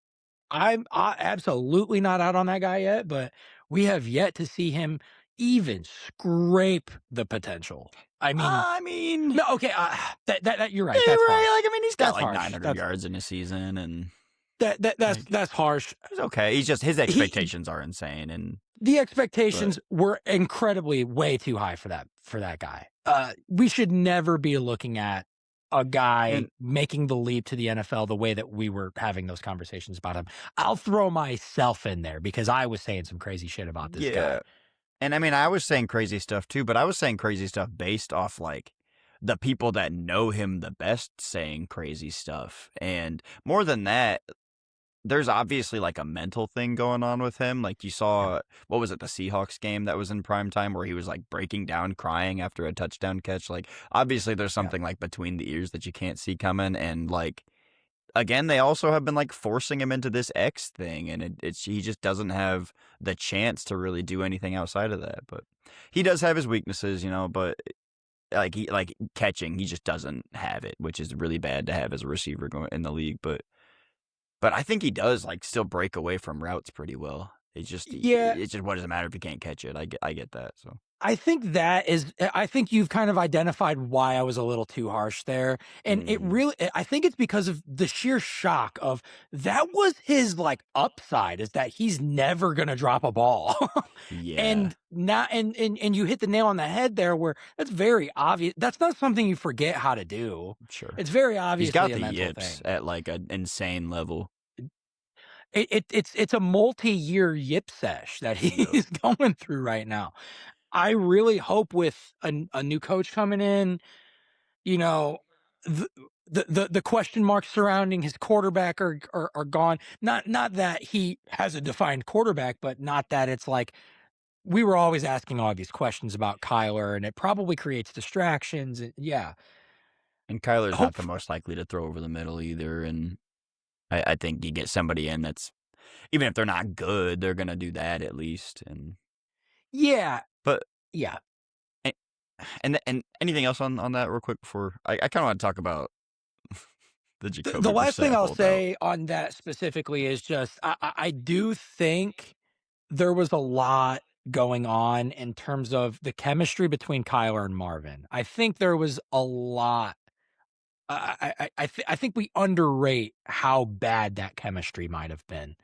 absolutely not out on that guy yet, but we have yet to see him even scrape the potential. I mean, I mean, no, okay, that you're yeah, right. That's right. harsh. Like, I mean, he's got That's like harsh. 900 yards in a season, and That's like that's harsh. he's okay. He's just his He expectations are insane, and The but expectations were incredibly way too high for that guy. We should never be looking at a guy and making the leap to the NFL the way that we were having those conversations about him. I'll throw myself in there because I was saying some crazy shit about this guy. yeah, and I mean, I was saying crazy stuff too, but I was saying crazy stuff based off like the people that know him the best saying crazy stuff, and more than that, there's obviously like a mental thing going on with him. Like you Yeah, saw, what was it, the Seahawks game that was in prime time where he was like breaking down, crying after a touchdown catch. Like obviously there's yeah. something like between the ears that you can't see coming. And like, again, they also have been like forcing him into this X thing. And it's, he just doesn't have the chance to really do anything outside of that. But he does have his weaknesses, you know, but like catching, he just doesn't have it, which is really bad to have as a receiver going in the league. But I think he does like still break away from routes pretty well. Yeah, It's just what does it matter if you can't catch it? I get that. So I think you've kind of identified why I was a little too harsh there. And hmm I think it's because of the sheer shock of that was his like upside is that he's never going to drop a ball. yeah, And now, and you hit the nail on the head there where that's very obvious. That's not something you forget how to do. sure. It's very He's obviously got a the mental yips thing. at like an insane level. It's a multi-year yip sesh that Yep. he's going through right now. I really hope with a new coach coming in, you know, the the question marks surrounding his quarterback are gone. Not that he has a defined quarterback, but not that it's like we were always asking all these questions about Kyler, and it probably creates distractions. Yeah, And Kyler's not hope. the most likely to throw over the middle either. And I think you get somebody in that's even if they're not good, they're gonna do that at least. And Yeah, but yeah. a- and anything else on that real quick before I kind of want to talk about the The Jacoby last thing Brissett I'll holdout. say on that specifically is just I do think there was a lot going on in terms of the chemistry between Kyler and Marvin. I think there was a lot. I think we underrate how bad that chemistry might have been,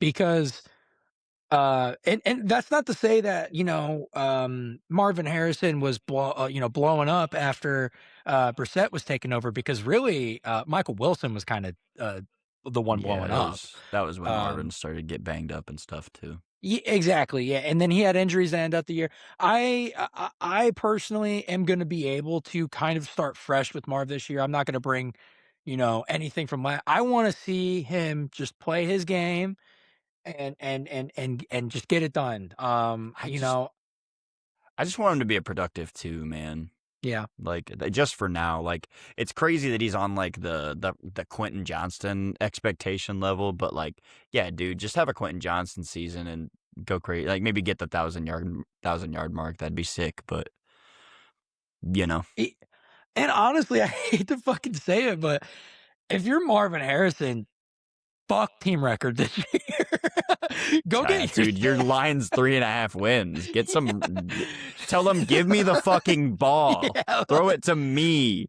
because and that's not to say that Marvin Harrison was blowing up after Brissett was taken over because really Michael Wilson was kind of the one Yeah, blowing that up. was when Marvin Um, started to get banged up and stuff too. exactly, yeah, and then he had injuries to end up the year. I personally am going to be able to kind of start fresh with Marv this year. I'm not going to bring anything from I want to see him just play his game and just get it done. I just I just want him to be a productive too, man. Yeah. Like just for now, like it's crazy that he's on like the Quentin Johnston expectation level, but like yeah, dude, just have a Quentin Johnston season and go crazy. Like maybe get the 1,000 yard mark. That'd be sick. But you know, E and honestly, I hate to fucking say it, but if you're Marvin Harrison, fuck team record this year. Go get your dude, your line's 3.5 wins. Get some. Tell them, give me the fucking ball. Yeah, Throw it to me.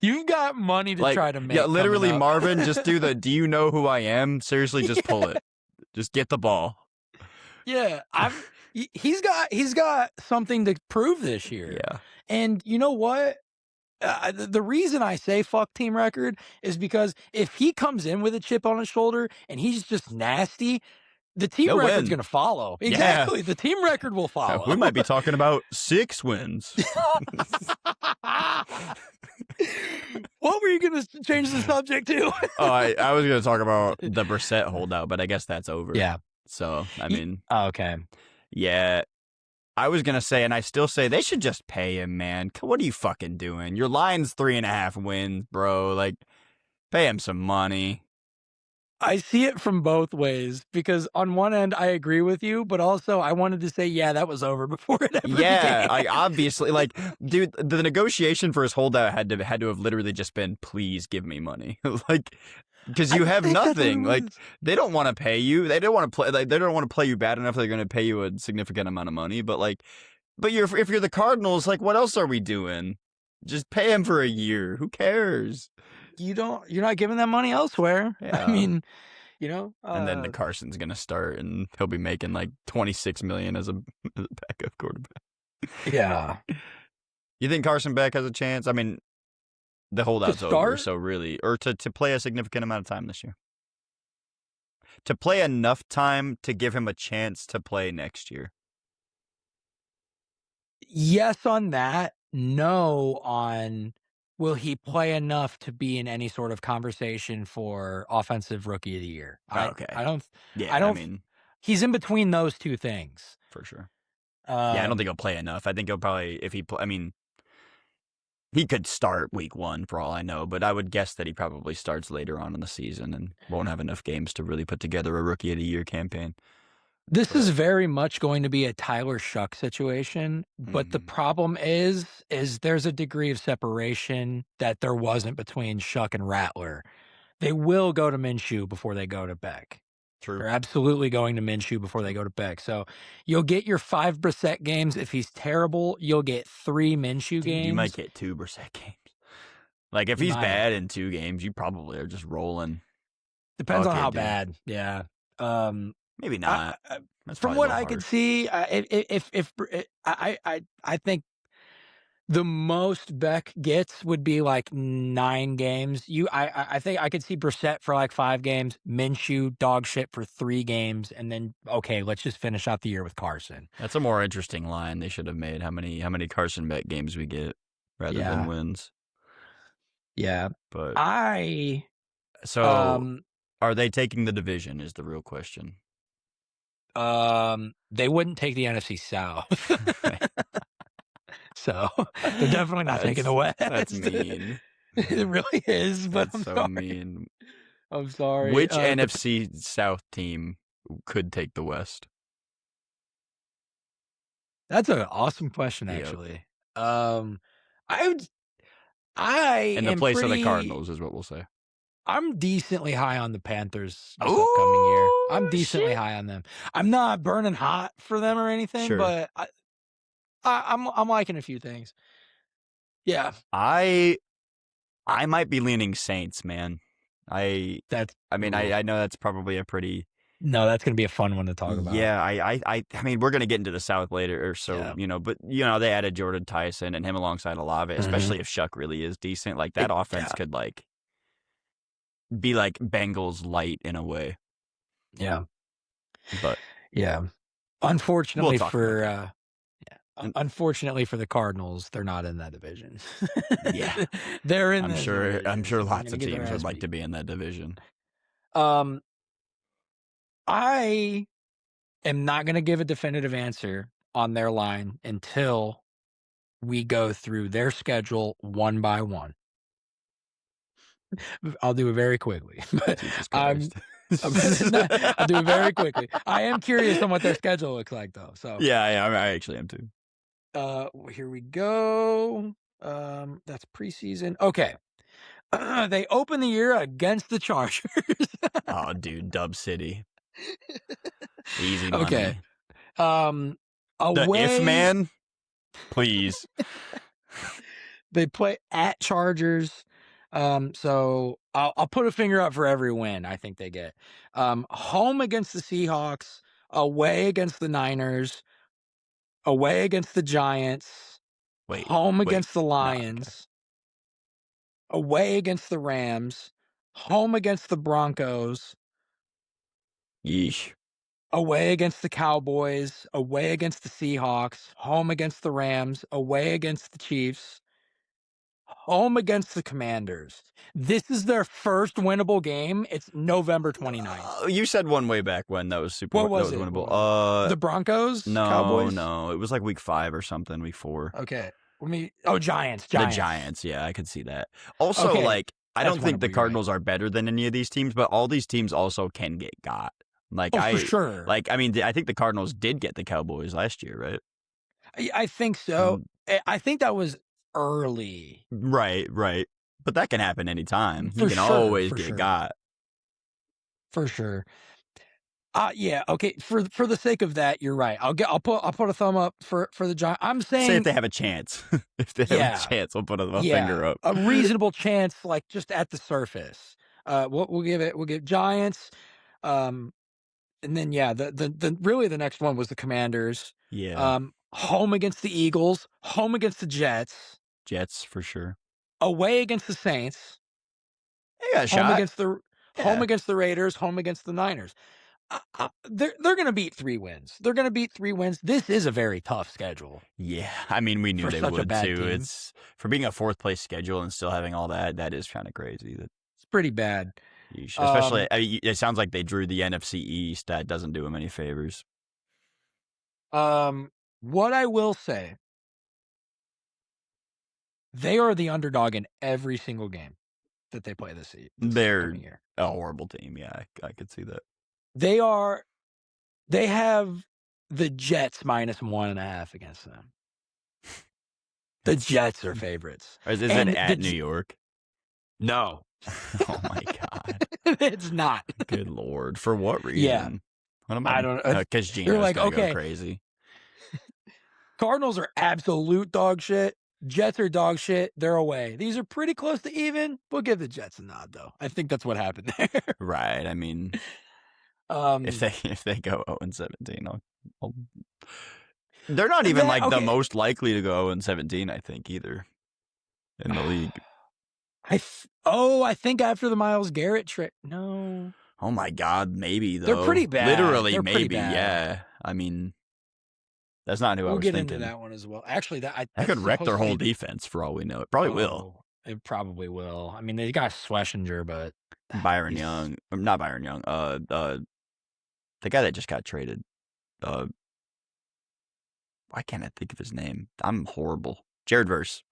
you've got money to Like, try to yeah, make coming literally, up. Marvin, just do the. Do you know who I am? Seriously, just pull Yeah, it. Just get the ball. yeah, he's got something to prove this year, Yeah. and you know what? The reason I say fuck team record is because if he comes in with a chip on his shoulder and he's just nasty, the team He'll record's win. gonna follow. Yeah. Exactly, the team record will We follow. might be talking about 6 wins. What were you gonna change the subject to? Oh, I was going to talk about the Brissett holdout, but I guess that's over. Yeah. So, I mean, Okay. yeah. I was gonna say, and I still say they should just pay him, man. What are you fucking doing? Your line's 3.5 wins, bro. Like, pay him some money. I see it from both ways because on one end I agree with you, but also I wanted to say, yeah, that was over before it ever Yeah, began. I obviously like, dude. The negotiation for his holdout had to have literally just been, please give me money, like, because I you have think that's what it nothing. Like, was. they don't want to pay you. They don't want to play. Like, they don't want to play you bad enough. They're going to pay you a significant amount of money. But like, if you're the Cardinals, like, what else are we doing? Just pay him for a year. Who cares? You're not giving that money elsewhere. I Yeah. mean, And then the Carson's gonna start, and he'll be making like 26 million as a backup quarterback. yeah. You think Carson Beck has a chance? I mean, the To holdout's over, start, so really, or to play a significant amount of time this year, to play enough time to give him a chance to play next year. yes on that, no on will he play enough to be in any sort of conversation for offensive rookie of the year. I Okay. I don't I Yeah, I don't mean, he's in between those two things. for sure. Yeah, I don't think Um he'll play enough. I think he'll probably, if he play, I mean, he could start week 1 for all I know, but I would guess that he probably starts later on in the season and won't have enough games to really put together a rookie of the year campaign. This is But very much going to be a Tyler Shuck situation, but the mm, problem is there's a degree of separation that there wasn't between Shuck and Rattler. They will go to Minshew before they go to Beck. true. They're absolutely going to Minshew before they True. go to Beck. So you'll get your 5% games. If he's terrible, you'll get 3 Minshew Dude, you might games. get 2% games. Like, if You he's might. bad in 2 games, you probably are just rolling. Depends on Okay, how dude. bad. Yeah. Um, Maybe I, not. I That's from probably a what little I could harsh. see, if I think the most Beck gets would be like 9 games. I think I could see Brissett for like 5 games, Minshew dog shit for 3 games, and then okay, let's just finish out the year with Carson. That's a more interesting line they should have made. How many Carson Beck games we get rather than Yeah, wins. yeah. But I so um are they taking the division is the real question. they wouldn't take the NFC South, Okay. so they're definitely not taking the West. That's mean. It really is, but That's I'm so sorry. mean. I'm sorry. Which NFC South team could take the West? That's an awesome question, Yep. actually. I would I In the am place of the pretty Cardinals is what we'll say. I'm decently high on the Panthers this upcoming year. I'm Oh decently shit. high on them. I'm not burning hot for them or anything, Sure. but I'm liking a few things. Yeah, I I might be leaning Saints, man. I that's I mean ooh. I know that's probably a pretty, No, that's gonna be a fun one to talk about. yeah, I mean, we're gonna get into the South later, or so, Yeah. but they added Jordan Tyson and him alongside Olave, Mhm. especially if Shuck really is decent. Like, that offense Yeah, could like be like Bengals light in a way. yeah, But yeah. we'll Unfortunately talk about for, that. And unfortunately for the Cardinals, they're not in that division. yeah, They're in I'm this sure I'm division, sure and they're lots gonna of get their teams would ass like to beat. be in that division. Um, I am not gonna give a definitive answer on their line until we go through their schedule one by one. I'll do it very quickly, but Jesus I'm Christ. I'll do it very quickly. I am curious on what their schedule looks like though. So, Yeah, I actually am too. here we go. That's preseason. Okay. They open the year against the Chargers. Oh, dude, Dub City, easy Okay. money. Um, The if away man, please. they play at Chargers. So I'll put a finger up for every win I think they get. Home against the Seahawks, away against the Niners, away against the Giants, Wait, home wait. against the No, okay. Lions, away against the Rams, home against the Broncos, Yeesh. away against the Cowboys, away against the Seahawks, home against the Rams, away against the Chiefs, home against the Commanders. This is their first winnable game. It's November 29th. You said one way back when that was What that was was it? winnable. The Broncos, No, Cowboys. no, it was like week 5 or something, week 4. Okay, let me. Oh, Giants, The Giants. Giants, yeah, I could see that. Also, Okay, like, I that's don't think the winnable. You're right. Cardinals are better than any of these teams, but all these teams also can get got. Like Oh, for sure. I mean, I think the Cardinals did get the Cowboys last year, right? I think so. Um, I think that was early. right, right. But that can happen anytime. You For can sure, always for get sure, got. for sure. Yeah, okay. For the sake of that, you're right. I'll put a thumb up for the Giants. I'm Say if saying, they have a chance. If they have a yeah, chance, I'll put a yeah, finger up. a reasonable chance, like just at the surface. We'll give Giants, um, and then yeah, the really the next one was the Commanders, Yeah, home against the Eagles, home against the Jets, Jets for sure. away against the Saints, They got a home shot. against the home Yeah. against the Raiders, home against the Niners. They're gonna beat 3 wins. They're gonna beat 3 wins. This is a very tough schedule Yeah, I mean, we knew for they such a would bad too. team. It's for being a 4th place schedule and still having all that. That is kind of crazy. That It's pretty bad. especially, Um, it sounds like they drew the NFC East. That doesn't do them any favors. what I will say, they are the underdog in every single game that they play this They're coming year. a horrible team. Yeah, I could see that. They are they have the Jets -1.5 against them. The It's Jets are favorites. is it And at New York? no. Oh my god. It's not. Good lord. For what Yeah, reason? What am I? I don't know. Because You're Gino's like, gonna go okay, crazy. Cardinals are absolute dog shit. Jets are dog shit. They're away. These are pretty close to even. We'll give the Jets a nod, though. I think that's what happened there. Right. I mean, um, if they go 0-17, I'll they're not even that like the okay. most likely to go 0-17, I think, either in the league. I think after the Miles Garrett trip. No, Oh my god, maybe they're pretty though. bad. Literally, They're pretty maybe. bad. Yeah. I mean, that's not who I We'll was get into thinking. that one as well. Actually, That that's could wreck their supposed to whole be. defense for all we know. It probably will. Oh, it probably will. I mean, they got Schlesinger, but Byron he's Young, not Byron Young. The guy that just got traded. Uh, why can't I think of his name? I'm horrible. Jared Verse.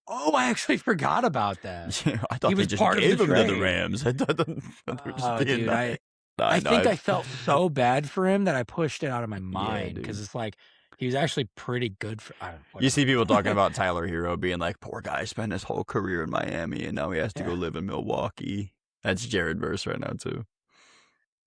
Oh, I actually forgot about that. Yeah, I He thought they was just part of the gave him to the trade. Rams. I thought they were just Oh, being dude, nice. I I know. think I felt so bad for him that I pushed it out of my Yeah, mind because dude. it's like he was actually pretty good for You whatever. see people talking about Tyler Hero being like, poor guy spent his whole career in Miami and now he has to go Yeah. live in Milwaukee. That's Jared Verse right now, too.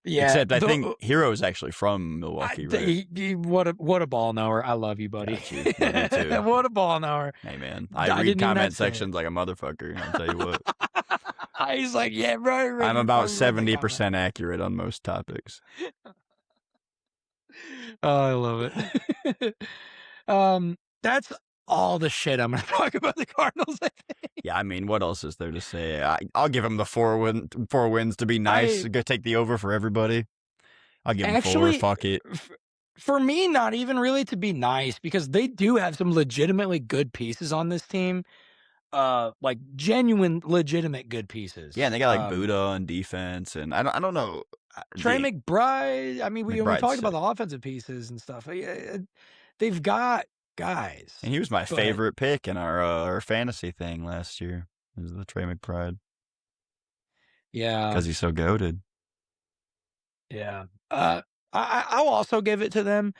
Yeah, Except I think Hero is actually from Milwaukee, right? what a ball knower. I love you, buddy. Got you. Love you too. What a ball knower. Hey, man. I I read didn't even have comment to say it. sections like a motherfucker. I'll tell you what. He's like, yeah, bro, I'm about I read that comment. 70% accurate on most topics. Oh, I love it. That's all the shit I'm gonna talk about the Cardinals. Yeah, I mean, what else is there to say? I'll give them the 4 wins to be nice. I Go take the over for everybody. I'll give them 4. actually, Fuck it. for me, not even really to be nice because they do have some legitimately good pieces on this team. Like genuine, legitimate good pieces. Yeah, and they got like Buddha on defense, and I don't know Trey the McBride. I mean, we McBride's talked about sick, the offensive pieces and stuff. They've got and guys, he was my but favorite pick in our fantasy thing last year. Is the Trey McBride yeah, because he's so goaded. yeah. I'll also give it to them.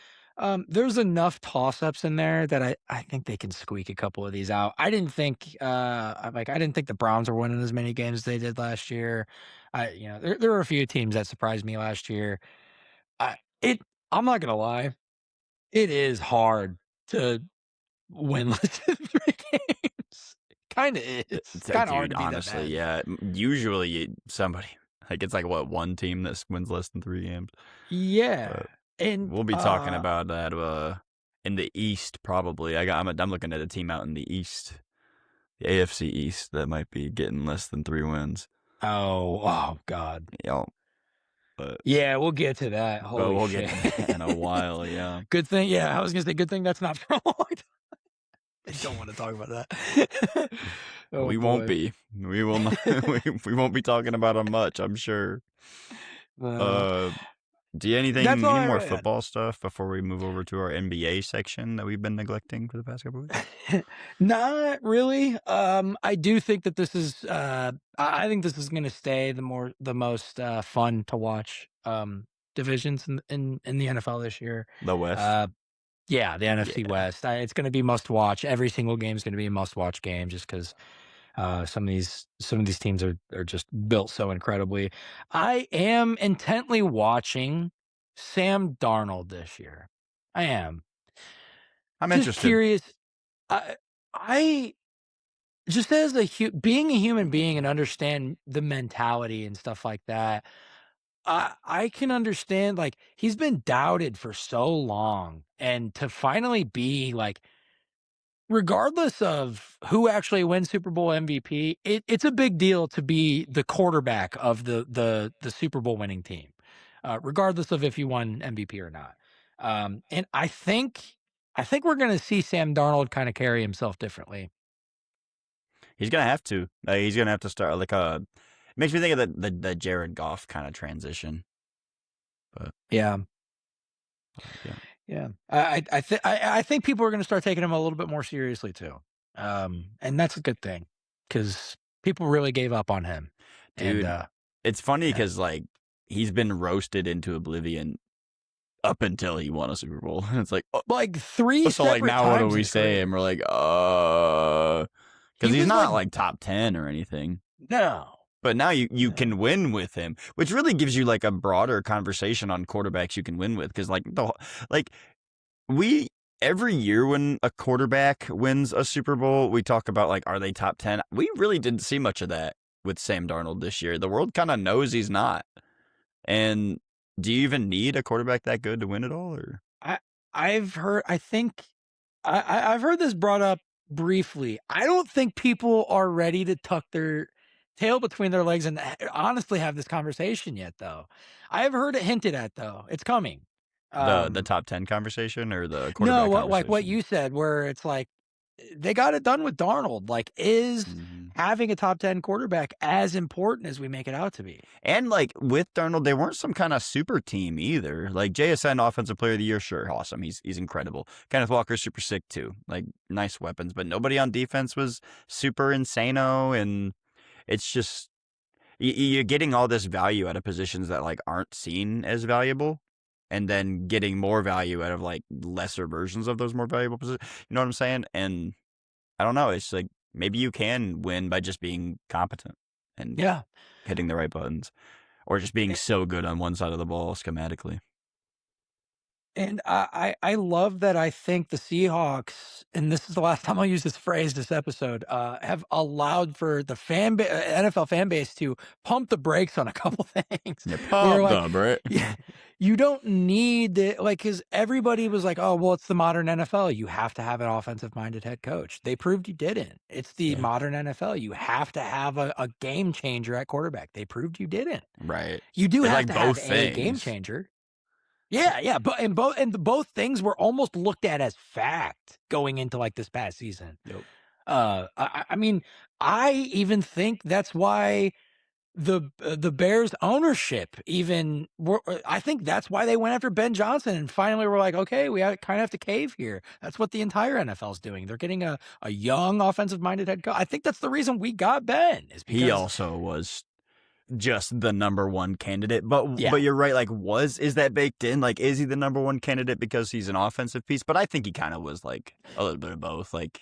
There's enough toss-ups in there that I think they can squeak a couple of these out. I didn't think I didn't think the Browns were winning as many games as they did last year. There were a few teams that surprised me last year. I it I'm not gonna lie, it is hard to win less than 3 games. Kinda is. It's kinda hard Dude, to be that honestly, bad. yeah. Usually somebody like it's like what one team that wins less than 3 games. Yeah, But and, we'll be talking about that in the East probably. I'm looking at a team out in the East, the AFC East that might be getting less than 3 wins. oh god. You know, but Yeah, we'll get to that. Holy we'll get shit. to that in a while. Yeah. Good thing, yeah, I was gonna say good thing that's not for a long time. I don't want to talk about that. Oh We won't boy. be. We will not. We won't be talking about him much, I'm sure. Uh, Uh, do you that's all any I more really had. football stuff before we move over to our NBA section that we've been neglecting for the past couple weeks? Not really. I do think that this is I think this is gonna stay the most fun to watch divisions in the NFL this year. The West. Uh yeah, the NFC Yeah. West. It's gonna be must watch. Every single game is gonna be a must watch game just because some of these teams are just built so incredibly. I am intently watching Sam Darnold this year. I am. I'm Just interested. curious. I I just as being a human being and understand the mentality and stuff like that. I can understand like he's been doubted for so long and to finally be like regardless of who actually wins Super Bowl MVP, it's a big deal to be the quarterback of the Super Bowl winning team, regardless of if you won MVP or not. And I think we're going to see Sam Darnold kind of carry himself differently. He's gonna have to. He's gonna have to start like a. Makes me think of the Jared Goff kind of transition. But Yeah, yeah, yeah. I think people are going to start taking him a little bit more seriously too, and that's a good thing because people really gave up on him, and dude, it's funny yeah. because like he's been roasted into oblivion up until he won a Super Bowl. It's like, oh, Like 3 so like separate now what do times in we his say? And career. we're like, He because he's was like, not like top 10 or anything. "No, But now you no." can win with him, which really gives you like a broader conversation on quarterbacks you can win with. Because like we every year when a quarterback wins a Super Bowl, we talk about like, are they top 10? We really didn't see much of that with Sam Darnold this year. The world kind of knows he's not. And do you even need a quarterback that good to win it all? Or I I've heard I think I've heard this brought up briefly. I don't think people are ready to tuck their tail between their legs and honestly have this conversation yet, though. I've heard it hinted at, though. It's coming. the Um, top 10 conversation or the no, quarterback like what conversation? you said, where it's like they got it done with Darnold. Like, is Mhm. having a top 10 quarterback as important as we make it out to be? And like with Darnold, they weren't some kind of super team either. Like JSN Offensive Player of the Year, sure, awesome. He's incredible. Kenneth Walker's super sick too. Like nice weapons, but nobody on defense was super insano. And it's just you're getting all this value out of positions that like aren't seen as valuable, and then getting more value out of like lesser versions of those more valuable positions. You know what I'm saying? And I don't know. It's like maybe you can win by just being competent and Yeah. hitting the right buttons. Or just being so good on one side of the ball schematically. And I love that I think the Seahawks, and this is the last time I'll use this phrase this episode, have allowed for the NFL fan base to pump the brakes on a couple things. Yeah, We're pump like, the brakes. yeah, you don't need it, like, because everybody was like, oh, well, it's the modern NFL. You have to have an offensive minded head coach. They proved you didn't. It's the Yeah, modern NFL. You have to have a game changer at quarterback. They proved you didn't. right. You do It's have like to have both a game things. changer. Yeah, yeah, but both things were almost looked at as fact going into, like, this past season. Yep. I mean, I even think that's why the Bears ownership even I think that's why they went after Ben Johnson and finally were like, "Okay, we kinda have to cave here." That's what the entire NFL is doing. They're getting a young offensive-minded head coach. I think that's the reason we got Ben is He because also was just the number one candidate. But yeah. you're right, like is that baked in? Like is he the number one candidate because he's an offensive piece? But I think he kind of was like a little bit of both. Like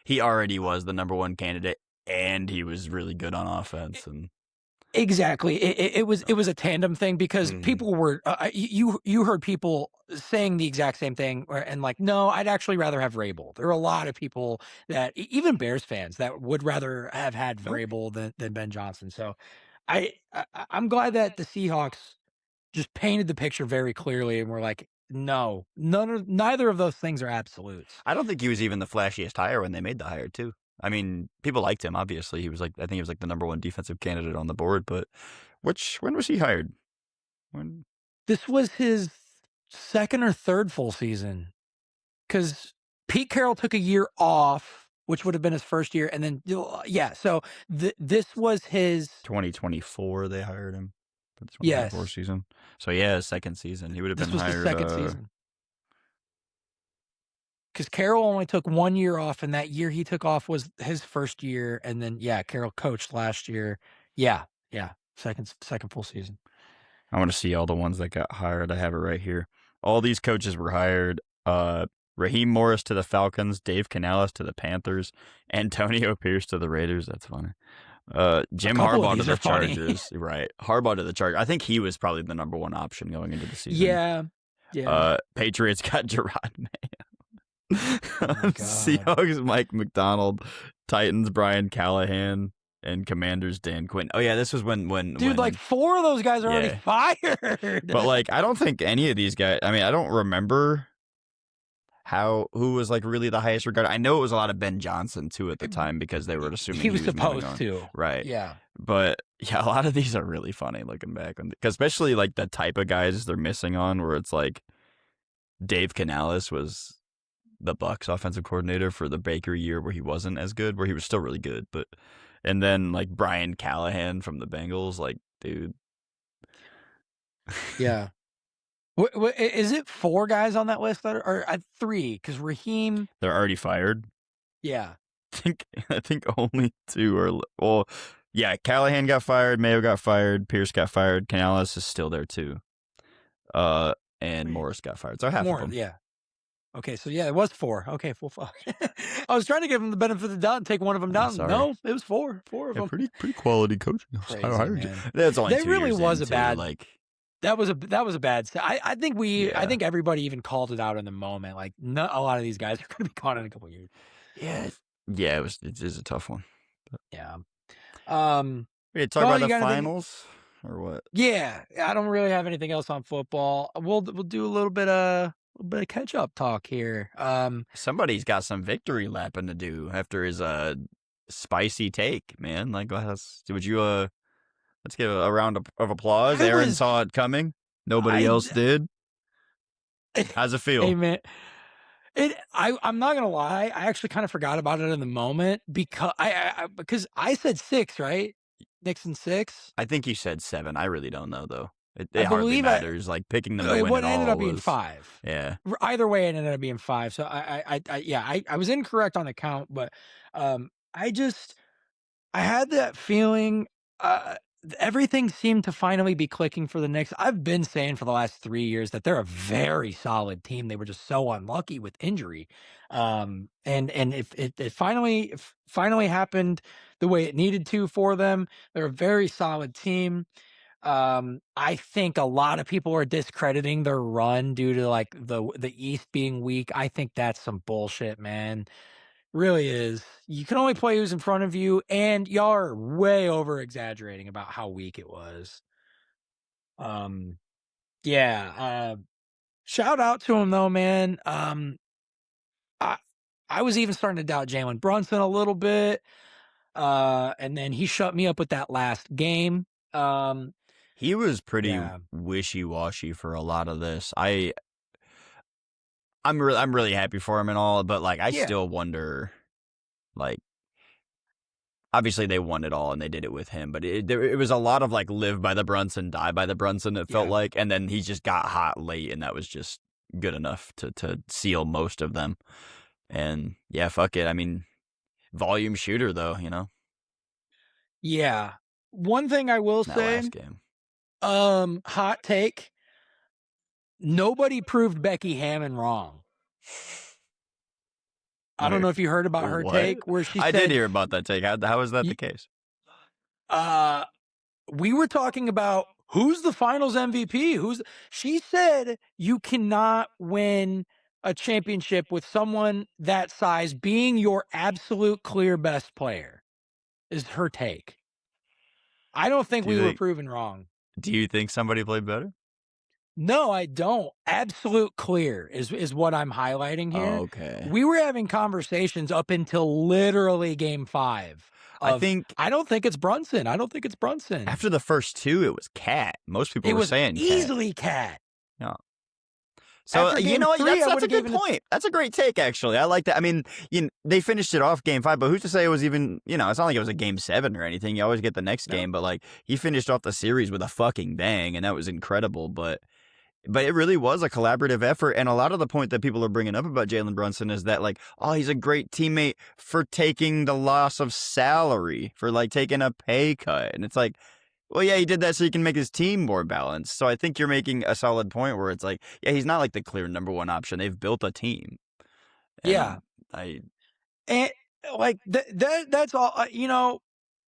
he already was the number one candidate and he was really good on offense and Exactly. It was a tandem thing because Mhm. people were you heard people saying the exact same thing and like, no, I'd actually rather have Vrabel. There are a lot of people that even Bears fans that would rather have had Okay. Vrabel than Ben Johnson. So I'm glad that the Seahawks just painted the picture very clearly and we're like, no, neither of those things are absolutes. I don't think he was even the flashiest hire when they made the hire, too. I mean, people liked him, obviously. He was like, I think he was like the number one defensive candidate on the board, but when was he hired? When? This was his second or third full season because. Pete Carroll took a year off, which would have been his first year, and then yeah. So this was his 2024 they hired him for the 2024 yes. season. So yeah, his second season. He would have This been was the hired second season because Carroll only took 1 year off, and that year he took off was his first year, and then yeah, Carroll coached last year. Yeah, yeah, second full season. I want to see all the ones that got hired. I have it right here. All these coaches were hired. Raheem Morris to the Falcons, Dave Canales to the Panthers, Antonio Pierce to the Raiders. That's funny. A Jim couple of Harbaugh to these the are funny. Chargers. Right. Harbaugh to the Chargers. I think he was probably the number one option going into the season. Yeah, yeah. Patriots got Gerard Mayo. Oh my god, Seahawks Mike McDonald, Titans Brian Callahan, and Commanders Dan Quinn. Oh yeah, this was dude! Like 4 of those guys are already yeah. fired. But like I don't think any of these guys. I mean, I don't remember who was like really the highest regard. I know it was a lot of Ben Johnson too at the time because they were assuming he was moving supposed on. to, Right? yeah. But yeah, a lot of these are really funny looking back on, because especially like the type of guys they're missing on, where it's like Dave Canales was the Bucks offensive coordinator for the Baker year where he wasn't as good, where he was still really good, but and then like Brian Callahan from the Bengals, like dude. Yeah. Is it 4 guys on that list that are, or 3? Because Raheem, They're already fired. yeah. I think only 2 are. Well, yeah, Callahan got fired, Mayo got fired, Pierce got fired, Canales is still there too. And Morris got fired. So half of them. Yeah. Okay, so yeah, it was 4. Okay, full fuck. I was trying to give him the benefit of the doubt and take one of them down. Sorry. No, it was 4 of Yeah, them. pretty quality coaching. Crazy, man. That's only They 2 really years was a into, bad. like. That was a bad. I think Yeah. I think everybody even called it out in the moment. Like, not a lot of these guys are going to be gone in a couple years. Yeah, it is a tough one. But. Yeah. We talk about the finals or what? Yeah, I don't really have anything else on football. We'll do a little bit of catch up talk here. Somebody's got some victory lapping to do after his spicy take, man. Like, would you let's give a round of applause. Aaron saw it coming. Nobody else did. How's it feel? Hey, man. I'm not gonna lie. I actually kind of forgot about it in the moment because I said 6, right? Nixon 6. I think you said 7. I really don't know though. It hardly matters. Like picking them to win what it ended all up being was, 5. Yeah. Either way, it ended up being 5. So I was incorrect on the count, but I had that feeling. Everything seemed to finally be clicking for the Knicks. I've been saying for the last 3 years that they're a very solid team. They were just so unlucky with injury. And if it finally happened the way it needed to for them, they're a very solid team. I think a lot of people are discrediting their run due to like the East being weak. I think that's some bullshit, man. Really is. You can only play who's in front of you, and y'all are way over exaggerating about how weak it was. Yeah. Shout out to him though, man. I I was even starting to doubt Jalen Brunson a little bit. And then he shut me up with that last game. He was pretty Yeah. wishy-washy for a lot of this. I'm really happy for him and all, but like I still wonder, like, obviously they won it all and they did it with him, but it was a lot of like live by the Brunson, die by the Brunson. It felt like, and then he just got hot late, and that was just good enough to seal most of them. And yeah, fuck it. I mean, volume shooter though, you know. Yeah. One thing I will say, last game. hot take. Nobody proved Becky Hammon wrong. I don't know if you heard about her take where she said, I did hear about that take. How is that the case? We were talking about who's the finals MVP. She said you cannot win a championship with someone that size being your absolute clear best player, is her take. I don't think we were proven wrong. Do you think somebody played better? No, I don't. Absolute clear is what I'm highlighting here. Oh, okay. We were having conversations up until literally game 5. I don't think it's Brunson. After the first 2, it was Cat. Most people were saying easily Cat. Yeah. So After you game know what? 3, I That's would a have good given it. point. That's a great take, actually. I like that. I mean, they finished it off game 5, but who's to say it was even? It's not like it was a game 7 or anything. You always get the next No. game, but like he finished off the series with a fucking bang, and that was incredible. But it really was a collaborative effort, and a lot of the point that people are bringing up about Jalen Brunson is that like, oh, he's a great teammate for taking the loss of salary, for like taking a pay cut, and it's like, well, yeah, he did that so he can make his team more balanced. So I think you're making a solid point where it's like, yeah, he's not like the clear number one option. They've built a team, Yeah. and I And like that's all,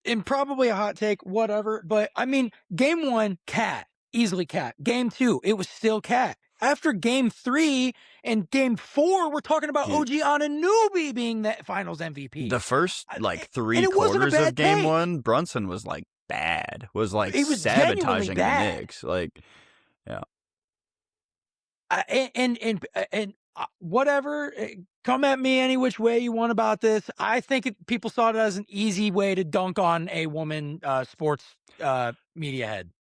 and probably a hot take, whatever. But I mean, game 1, Cat, easily Cat. Game 2, it was still Cat. After game 3 and game 4, we're talking about dude, OG Anunoby being that Finals MVP, the first like and three it wasn't a quarters of bad game take. 1, Brunson was like bad, was like It was genuinely sabotaging the bad. Knicks, like yeah. Whatever, come at me any which way you want about this. I think people saw it as an easy way to dunk on a woman sports media head.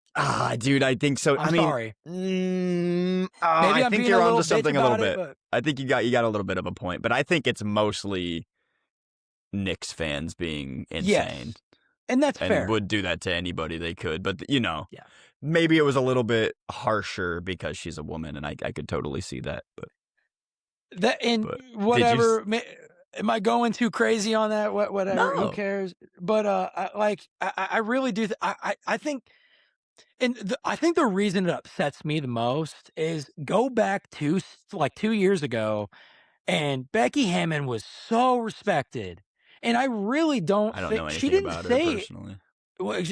Dude, I think so. I'm I mean, sorry. I Maybe I'm think being a you're onto little bitch something a little about it, bit. but I think you got a little bit of a point, but I think it's mostly Knicks fans being insane yes, and that's and fair. would do that to anybody they could. But Yeah, maybe it was a little bit harsher because she's a woman, and I could totally see that. that and But did you? whatever. Am I going too crazy on that? Whatever. Who No, cares? But I really do. I think. And I think the reason it upsets me the most is go back to like 2 years ago, and Becky Hammond was so respected, and I really don't I don't know think she anything didn't about her say. personally. Well,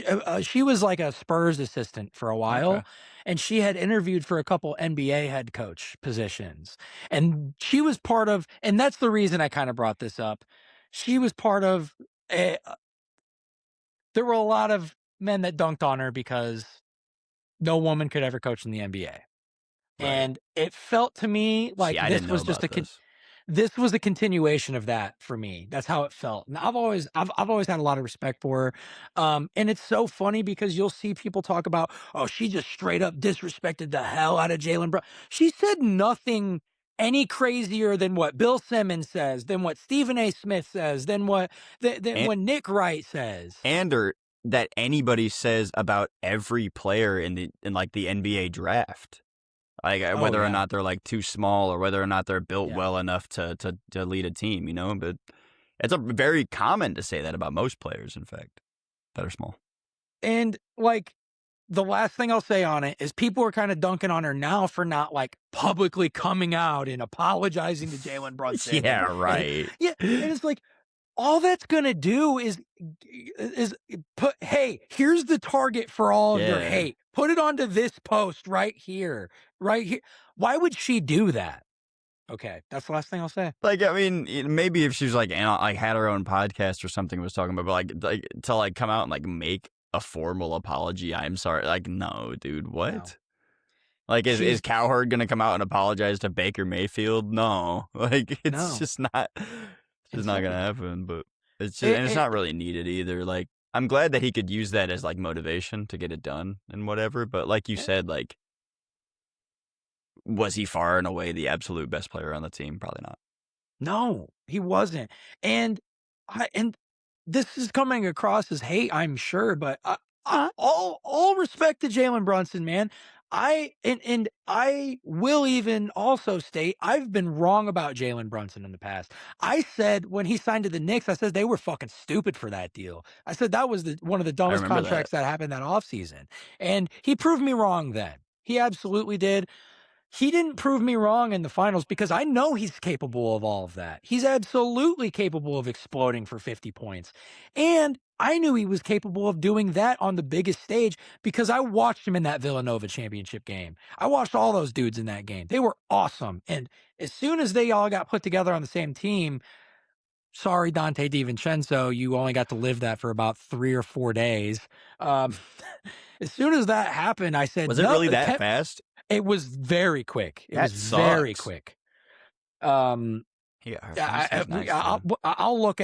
she was like a Spurs assistant for a Okay, while, and she had interviewed for a couple NBA head coach positions, and she was part of. And that's the reason I kind of brought this up. She was part of. A, there were a lot of men that dunked on her because no woman could ever coach in the NBA. right. And it felt to me See, like I didn't know about this. this was a continuation of that for me. That's how it felt. And I've always had a lot of respect for her. And it's so funny because you'll see people talk about, oh, she just straight up disrespected the hell out of Jalen Brown. She said nothing any crazier than what Bill Simmons says, than what Stephen A. Smith says, than And what Nick Wright says. or that anybody says about every player in like the NBA draft. Like Oh whether or yeah. not they're like too small or whether or not they're built Yeah. well enough to lead a team, but it's a very common to say that about most players, in fact, that are small. And like the last thing I'll say on it is people are kind of dunking on her now for not like publicly coming out and apologizing to Jalen Brunson Yeah, and right. yeah, and it's like all that's gonna do is put, hey, here's the target for all of your Yeah. hate. Put it onto this post right here, right here. Why would she do that? Okay, that's the last thing I'll say. Like, I mean, maybe if she was like, like had her own podcast or something was talking about, but like to like come out and like make a formal apology. I'm sorry. Like, no, dude, No, what? Like, is she's Cowherd gonna come out and apologize to Baker Mayfield? No, like it's no, just not, it's just not gonna insane. happen. But It, and it's it, not really needed either. Like, I'm glad that he could use that as like motivation to get it done and whatever. But like you eh, said, like, was he far and away the absolute best player on the team? Probably not. no, he wasn't. And and this is coming across as hate, I'm sure, but Huh? all respect to Jalen Brunson, man. And I will even also state I've been wrong about Jalen Brunson in the past. I said when he signed to the Knicks, I said they were fucking stupid for that deal. I said that was one of the I dumbest remember that. contracts that happened that offseason. And he proved me wrong then. He absolutely did. He didn't prove me wrong in the finals because I know he's capable of all of that. He's absolutely capable of exploding for 50 points. And I knew he was capable of doing that on the biggest stage because I watched him in that Villanova championship game. I watched all those dudes in that game. They were awesome. And as soon as they all got put together on the same team, sorry, Dante DiVincenzo, you only got to live that for about 3 or 4 days. Um, as soon as that happened, I said, Was it no, really that fast? it was very quick. It That was very sucks. quick. Um, He got hurt. yeah, That's nice for him. I'll look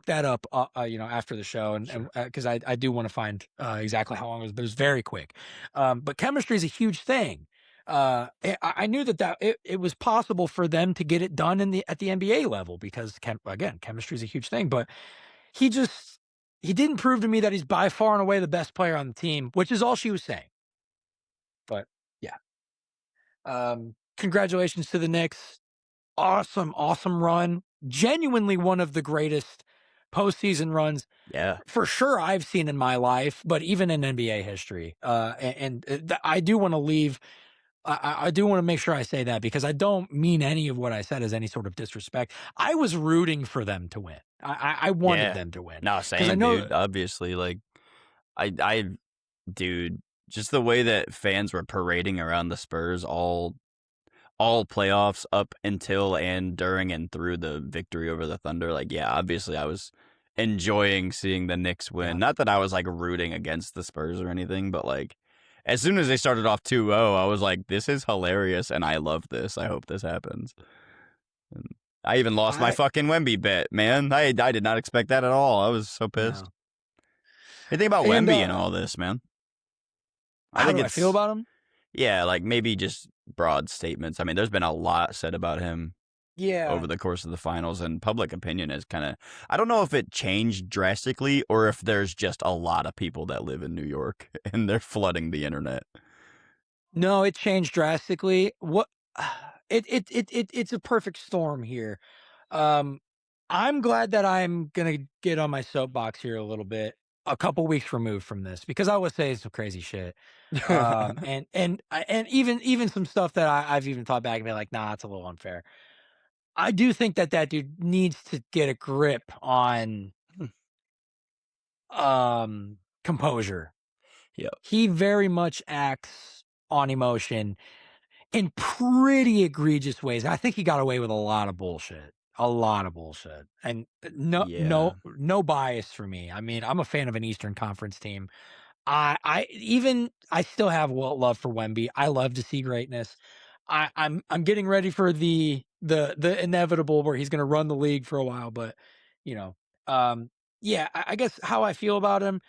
that up, after the show, and Sure. because I do want to find exactly how long it was, but it was very quick. But chemistry is a huge thing. I knew that it was possible for them to get it done at the NBA level because again, chemistry is a huge thing, but he just he didn't prove to me that he's by far and away the best player on the team, which is all she was saying. But yeah, congratulations to the Knicks. Awesome, awesome run. Genuinely one of the greatest postseason runs Yeah. for sure I've seen in my life, but even in NBA history. I do want to leave. I do want to make sure I say that because I don't mean any of what I said as any sort of disrespect. I was rooting for them to win. I wanted Yeah. them to win No, because I same, know. dude. Obviously, like I dude, just the way that fans were parading around the Spurs all playoffs up until and during and through the victory over the Thunder, like yeah, obviously I was enjoying seeing the Knicks win. Yeah, Not that I was like rooting against the Spurs or anything, but like as soon as they started off 2-0, I was like, this is hilarious and I love this. I hope this happens. And I even lost my I fucking Wemby bet, man. I did not expect that at all. I was so yeah. pissed. Hey, think about And Wemby and all this, man. I how think do I feel it's about them? yeah, like maybe just broad statements. I mean, there's been a lot said about him over Yeah. the course of the finals, and public opinion is kind of I don't know if it changed drastically or if there's just a lot of people that live in New York and they're flooding the internet. No, it changed drastically. What it's a perfect storm here. Um, I'm glad that I'm gonna get on my soapbox here a little bit, a couple weeks removed from this, because I was saying some crazy shit. And even some stuff that I've even thought back and been like, nah, it's a little unfair. I do think that that dude needs to get a grip on composure. Yep. He very much acts on emotion in pretty egregious ways. I think he got away with a lot of bullshit, and Yeah. no bias for me. I mean, I'm a fan of an Eastern Conference team. I still have love for Wemby. I love to see greatness. I'm getting ready for the inevitable where he's going to run the league for a while, but you know, um, yeah, I guess how I feel about him.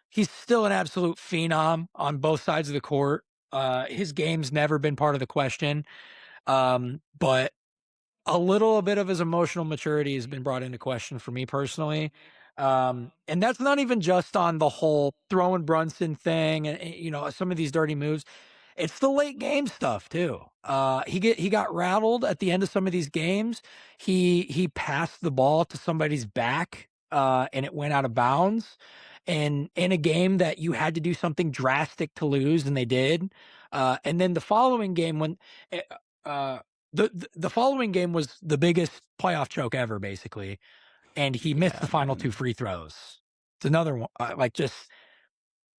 He's still an absolute phenom on both sides of the court. His game's never been part of the question, but a little bit of his emotional maturity has been brought into question for me personally. And that's not even just on the whole throwing Brunson thing and some of these dirty moves. It's the late game stuff too. He got rattled at the end of some of these games. He passed the ball to somebody's back, and it went out of bounds. And in a game that you had to do something drastic to lose, and they did. And then the following game, when eh, uh, the following game was the biggest playoff choke ever, basically, and he missed Yeah, the final man. 2 free throws. It's another one, just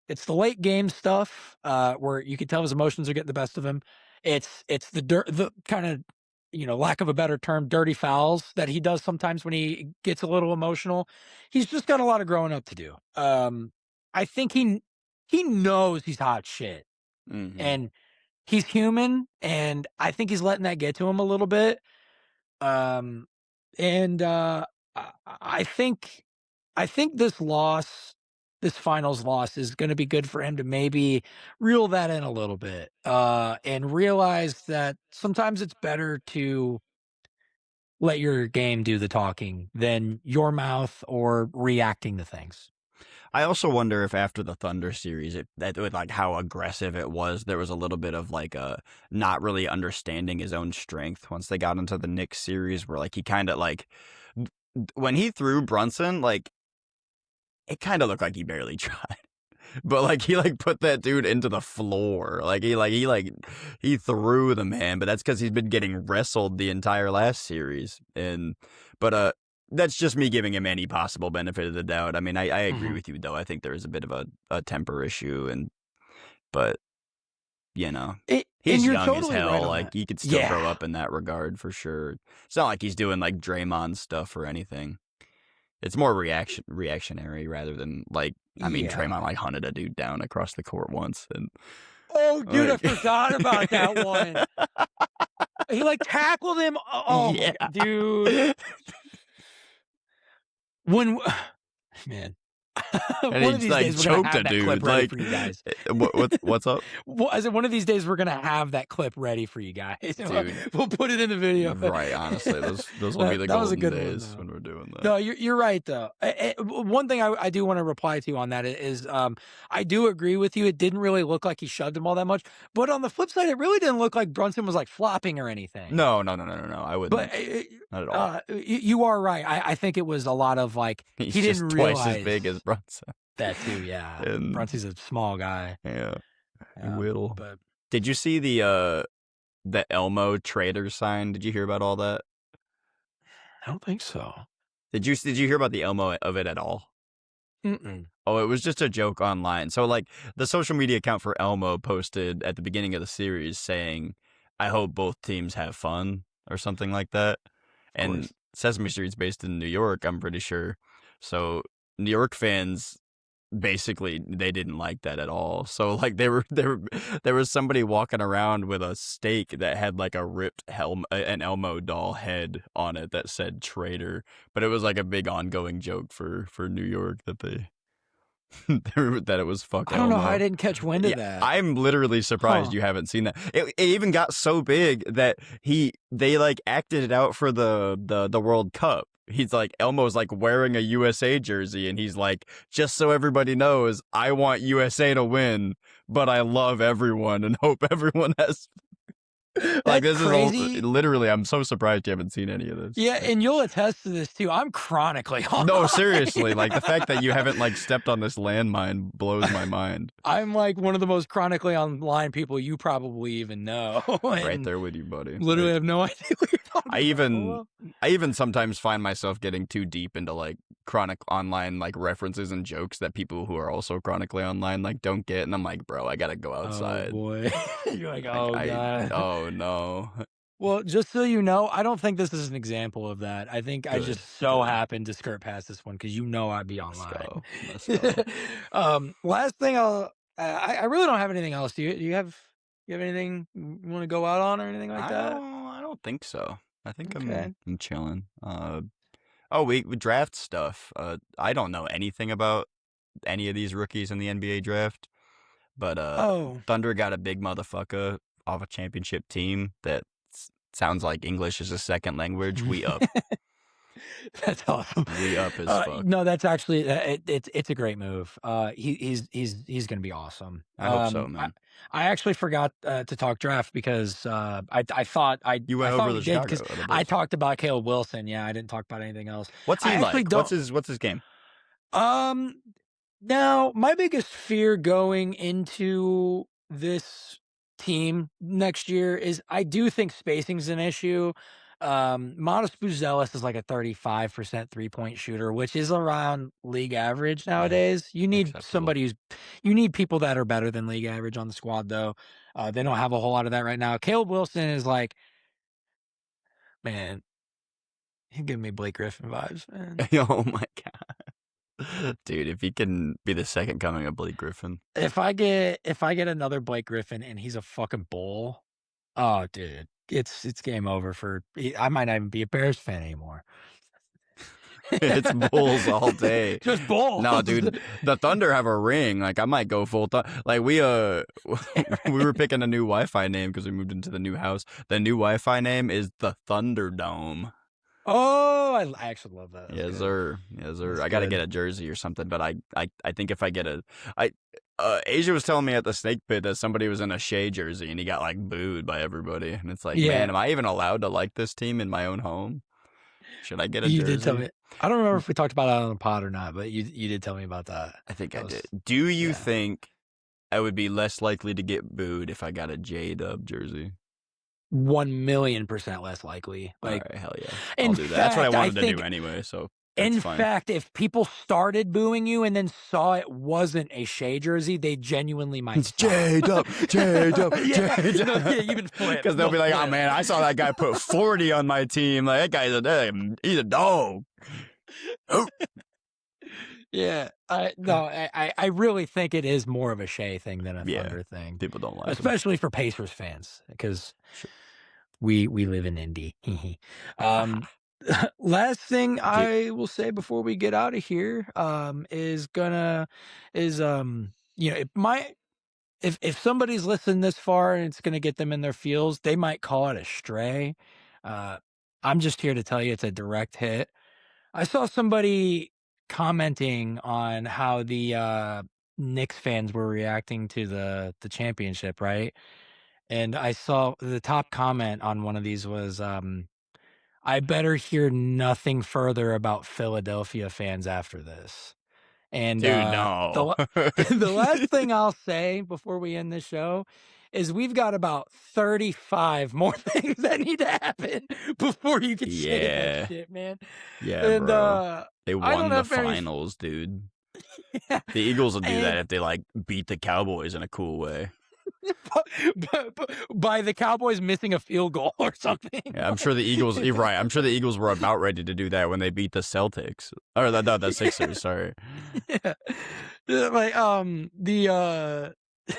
it's the late game stuff, where you could tell his emotions are getting the best of him. It's the kind of, lack of a better term, dirty fouls that he does sometimes when he gets a little emotional. He's just got a lot of growing up to do. I think he knows he's hot shit, Mm-hmm. and he's human, and I think he's letting that get to him a little bit. Um, and I think this finals loss is going to be good for him to maybe reel that in a little bit, and realize that sometimes it's better to let your game do the talking than your mouth or reacting to things. I also wonder if after the Thunder series, that with like how aggressive it was, there was a little bit of like a not really understanding his own strength once they got into the Knicks series, where like he kind of like when he threw Brunson, like it kind of looked like he barely tried. But like he like put that dude into the floor. He threw the man, but that's because he's been getting wrestled the entire last series. But that's just me giving him any possible benefit of the doubt. I mean, I agree Mhm. with you though. I think there is a bit of a temper issue, but you know, And he's you're young as totally right hell. on Like that. he could still grow Yeah. up in that regard for sure. It's not like he's doing like Draymond stuff or anything. It's more reactionary rather than like I mean Yeah. Draymond like hunted a dude down across the court once and Oh, dude, I like forgot about that one. He like tackled him. Oh my yeah. god, dude. When man. and One of he these like days, we're gonna choked have a that clip dude. ready Like, for you guys. what's up, Well, I said one of these days we're gonna have that clip ready for you guys. dude? We'll put it in the video. Right, honestly, those will be That the that was a golden good one days though. when we're doing that. No, you're right though. One thing I do want to reply to on that is I do agree with you. It didn't really look like he shoved him all that much, but on the flip side, it really didn't look like Brunson was like flopping or anything. No, no, no, no, no, no. I But wouldn't. Not at all. you are right. I think it was a lot of like He's he didn't just twice as big as realize Brunson, that too. Yeah, and Brunson's a small guy. yeah, Yeah, Whittle. but Did you see the Elmo trader sign? Did you hear about all that? I don't think so. Did you hear about the Elmo of it at all? Mm-mm. Oh, it was just a joke online. So, like, the social media account for Elmo posted at the beginning of the series saying, "I hope both teams have fun" or something like that. Of And course. Sesame Street's based in New York, I'm pretty sure. So New York fans basically they didn't like that at all. So like there was somebody walking around with a stake that had like a ripped an Elmo doll head on it that said traitor, but it was like a big ongoing joke for New York that they that it was fuck I don't know how I Elmo. didn't catch wind of Yeah, that. I'm literally surprised Huh. you haven't seen that. It even got so big that they like acted it out for the World Cup. He's like Elmo's like wearing a USA jersey and he's like, just so everybody knows, I want USA to win, but I love everyone and hope everyone has like That's this is crazy. literally I'm so surprised you haven't seen any of this. Yeah, Like, and you'll attest to this too. I'm chronically no, online. seriously, like the fact that you haven't like stepped on this landmine blows my mind. I'm like one of the most chronically online people you probably even know, Right and there with you, buddy. literally Like have no idea what you're I talking about. Oh even well. I even sometimes find myself getting too deep into like chronic online like references and jokes that people who are also chronically online like don't get, and I'm like, bro, I gotta go Oh outside. boy. You're like, Like oh god. oh no. Well, just so you know, I don't think this is an example of that. I think I Good, just so good. happened to skirt past this one because you know I'd be Let's online. go. Let's go. Last thing I really don't have anything else. Do you have anything you want to go out on or anything like that? I don't think so. I think Okay. I'm chilling. Oh, we draft stuff. I don't know anything about any of these rookies in the NBA draft, but Oh. Thunder got a big motherfucker off a championship team that sounds like English is a second language. We up. That's awesome. We up as fuck. No, that's actually it's a great move. He's gonna be awesome. I hope so, man. I actually forgot to talk draft because I thought You I went thought over we the did because Chicago, the I Bulls. talked about Caleb Wilson. Yeah, I didn't talk about anything else. What's I he actually like? don't. What's his game? Um, Now my biggest fear going into this team next year is I do think spacing's an issue. Modest Buzelis is like a 35% three-point shooter, which is around league average Yeah, nowadays. acceptable. You need people that are better than league average on the squad though. They don't have a whole lot of that right now. Caleb Wilson is like, man, he give me Blake Griffin vibes, man. Oh my god, dude! If he can be the second coming of Blake Griffin, If I get another Blake Griffin and he's a fucking bull, oh dude, it's game over for I might not even be a Bears fan anymore. it's Bulls all day. Just bulls. No, dude, the Thunder have a ring. Like I might go full time. Like we we were picking a new Wi-Fi name because we moved into the new house. The new Wi-Fi name is the Thunderdome. Oh, I actually love that. That's Yes, good. sir. Yes, sir. That's I got to get good. a jersey or something, but I think if I get I, Asia was telling me at the Snake Pit that somebody was in a Shea jersey and he got like booed by everybody, and it's like, man, Yeah, am I even allowed to like this team in my own home? Should I get a you did tell jersey? me. I don't remember if we talked about it on the pod or not, but you did tell me about that. I think I That did. was Do you yeah. think I would be less likely to get booed if I got a J Dub jersey? 1,000,000% less likely. All Like, right, hell yeah, I'll in do that. That's what I fact, I wanted to do think anyway, so that's In fine. fact, if people started booing you and then saw it wasn't a Shea jersey, they genuinely might It's stop. J Dub, J Dub, Yeah, J no, Dub. yeah, even flip. Because they'll be They'll like, oh flip. man, I saw that guy put 40 on my team. Like that guy's he's a dog. Oh, Yeah, I really think it is more of a Shea thing than a yeah, Thunder thing, people don't like him. especially for Pacers fans because Sure. we live in Indy. um, Last thing Get, I will say before we get out of here, it might if somebody's listened this far and it's gonna get them in their feels, they might call it a stray. Uh, I'm just here to tell you it's a direct hit. I saw somebody commenting on how the Knicks fans were reacting to the championship, right? And I saw the top comment on one of these was, I better hear nothing further about Philadelphia fans after this. And, dude, the no. la the last thing I'll say before we end this show is we've got about 35 more things that need to happen before you can say that Yeah. shit, man. Yeah, And, bro. They I don't won the have any f finals, dude. yeah, The Eagles will do that and if they like beat the Cowboys in a cool way. by the Cowboys missing a field goal or something, Yeah, I'm sure the Eagles. You're like right. I'm sure the Eagles were about ready to do that when they beat the Celtics or the Sixers. Sorry, yeah. Like,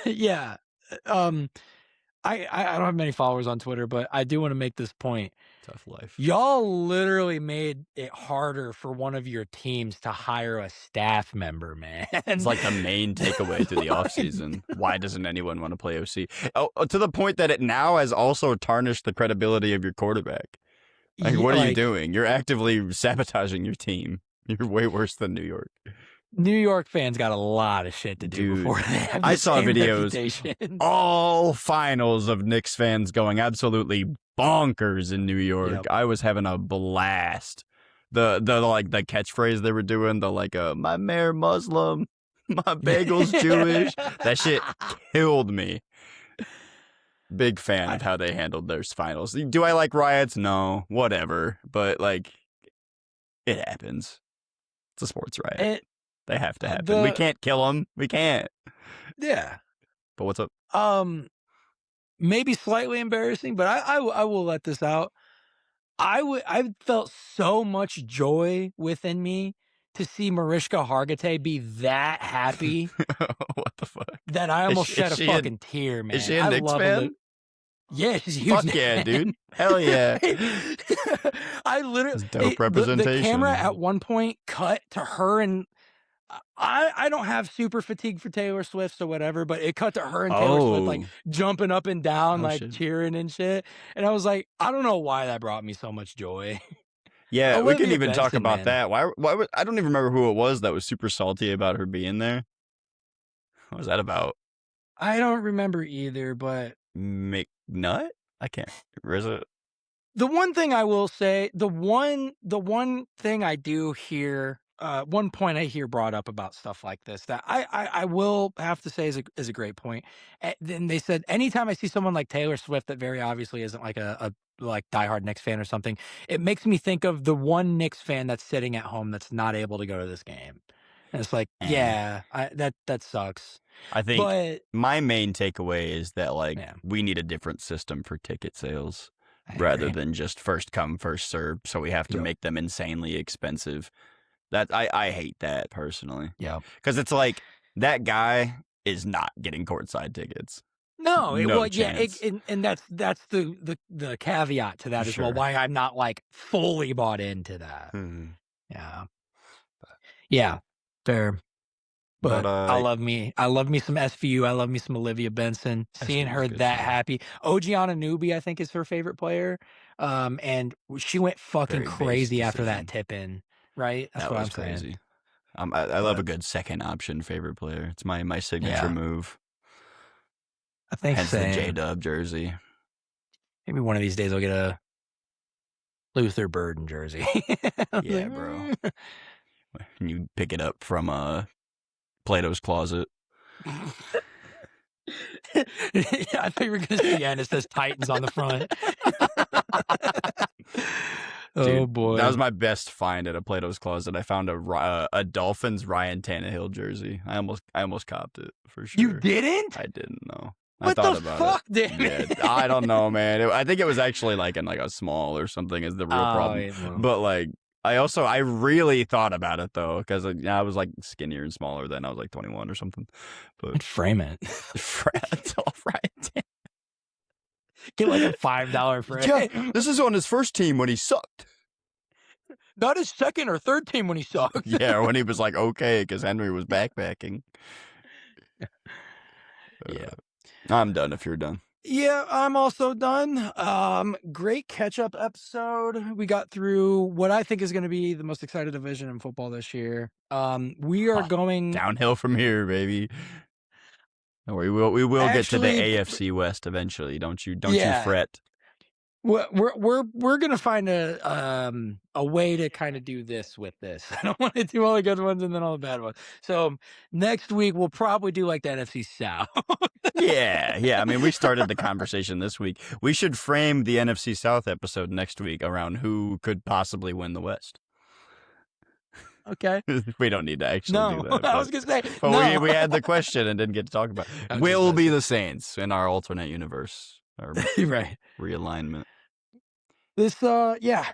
yeah, um, I don't have many followers on Twitter, but I do wanna make this point. tough life. Y'all literally made it harder for one of your teams to hire a staff member, man. It's like the main takeaway through the Like, offseason. Why doesn't anyone want to play OC? Oh, to the point that it now has also tarnished the credibility of your quarterback. Like, what are you like, doing? You're actively sabotaging your team. You're way worse than New York. New York fans got a lot of shit to do Dude, before they have I the saw same videos reputation. all finals of Knicks fans going absolutely bonkers in New York. Yep. I was having a blast. The like the catchphrase they were doing, the like my mayor Muslim, my bagel's Jewish. That shit killed me. Big fan I of how they handled their finals. Do I like riots? No, whatever. But like it happens. It's a sports riot. it They have to happen. We the can't kill them. We can't. yeah. But what's up? Um, maybe slightly embarrassing, but I will let this out. I felt so much joy within me to see Mariska Hargitay be that happy What the fuck? that I Is almost she, is shed a she a fucking tear, is man. she a I Knicks love a fan? lit Yeah, she's a huge Fuck Knicks yeah, dude. fan. Hell yeah. I literally That's dope the camera at representation. one point cut to her and I don't have super fatigue for Taylor Swift or whatever, but it cut to her and Taylor Swift like Oh. jumping up and down, Oh like shit. cheering and shit. And I was like, I don't know why that brought me so much joy. Yeah, we can Olivia even talk Benson, about man. that. I don't even remember who it was that was super salty about her being there. What was that about? I don't remember either, but McNutt? I can't. Or is it? the one thing I will say, the one thing I do hear, one point I hear brought up about stuff like this that I will have to say is a great point. Then they said anytime I see someone like Taylor Swift that very obviously isn't like a like diehard Knicks fan or something, it makes me think of the one Knicks fan that's sitting at home that's not able to go to this game. And it's like, Eh. yeah, that sucks. I think But my main takeaway is that like yeah, we need a different system for ticket sales I rather agree. than just first come first serve. So we have to Yep. make them insanely expensive. That I hate that personally Yep. because it's like that guy is not getting courtside tickets. No, No yeah, chance. and that's the caveat to that as well, Sure. why I'm not, like, fully bought into that. Hmm. Yeah. Yeah, fair, But but I love me some SVU, I love me some Olivia Benson, seeing SVU is a her good that show. happy. Ogiana Anunoby, I think, is her favorite player, and she went fucking Very base crazy after that decision. tip-in, right? That's That what was I'm saying, crazy. I love a but good second option favorite player. It's my signature yeah, move. I think Hence the same. J-Dub jersey. Maybe one of these days I'll get a Luther Burden jersey. I was Yeah, like, bro. And you pick it up from Plato's Closet. I thought you were gonna say, yeah, and it says Titans on the front. Oh, Dude, that boy. was my best find at a Plato's Closet. I found a Dolphins Ryan Tannehill jersey. I almost copped it for You sure. didn't? I didn't know. I What thought the about it. fuck, damn Yeah, it? I don't know, man. I think it was actually like in like a small or something is the real Oh, problem. yeah, well, But like I really thought about it though because I was like skinnier and smaller then. I was like 21 or something. But I'd frame it. it's all right. Get like a $5 Yeah, frame. this is on his first team when he sucked. not his second or third team when he sucked. Yeah, when he was like okay because Henry was backpacking. Yeah. I'm done if you're done. Yeah, I'm also done. Great catch-up episode. We got through what I think is going to be the most excited division in football this year. We are Huh. going Downhill from here, baby. We will get to the actually. AFC West eventually. Don't you Yeah, fret. we're gonna find a way to kind of do this with this. I don't want to do all the good ones and then all the bad ones. So next week we'll probably do like the NFC South. Yeah. I mean, we started the conversation this week. We should frame the NFC South episode next week around who could possibly win the West. Okay. We don't need to actually do No, that. I was gonna say But no. we had the question and didn't get to talk about it. I'm just Will be messing. the Saints in our alternate universe or Right. realignment. This yeah,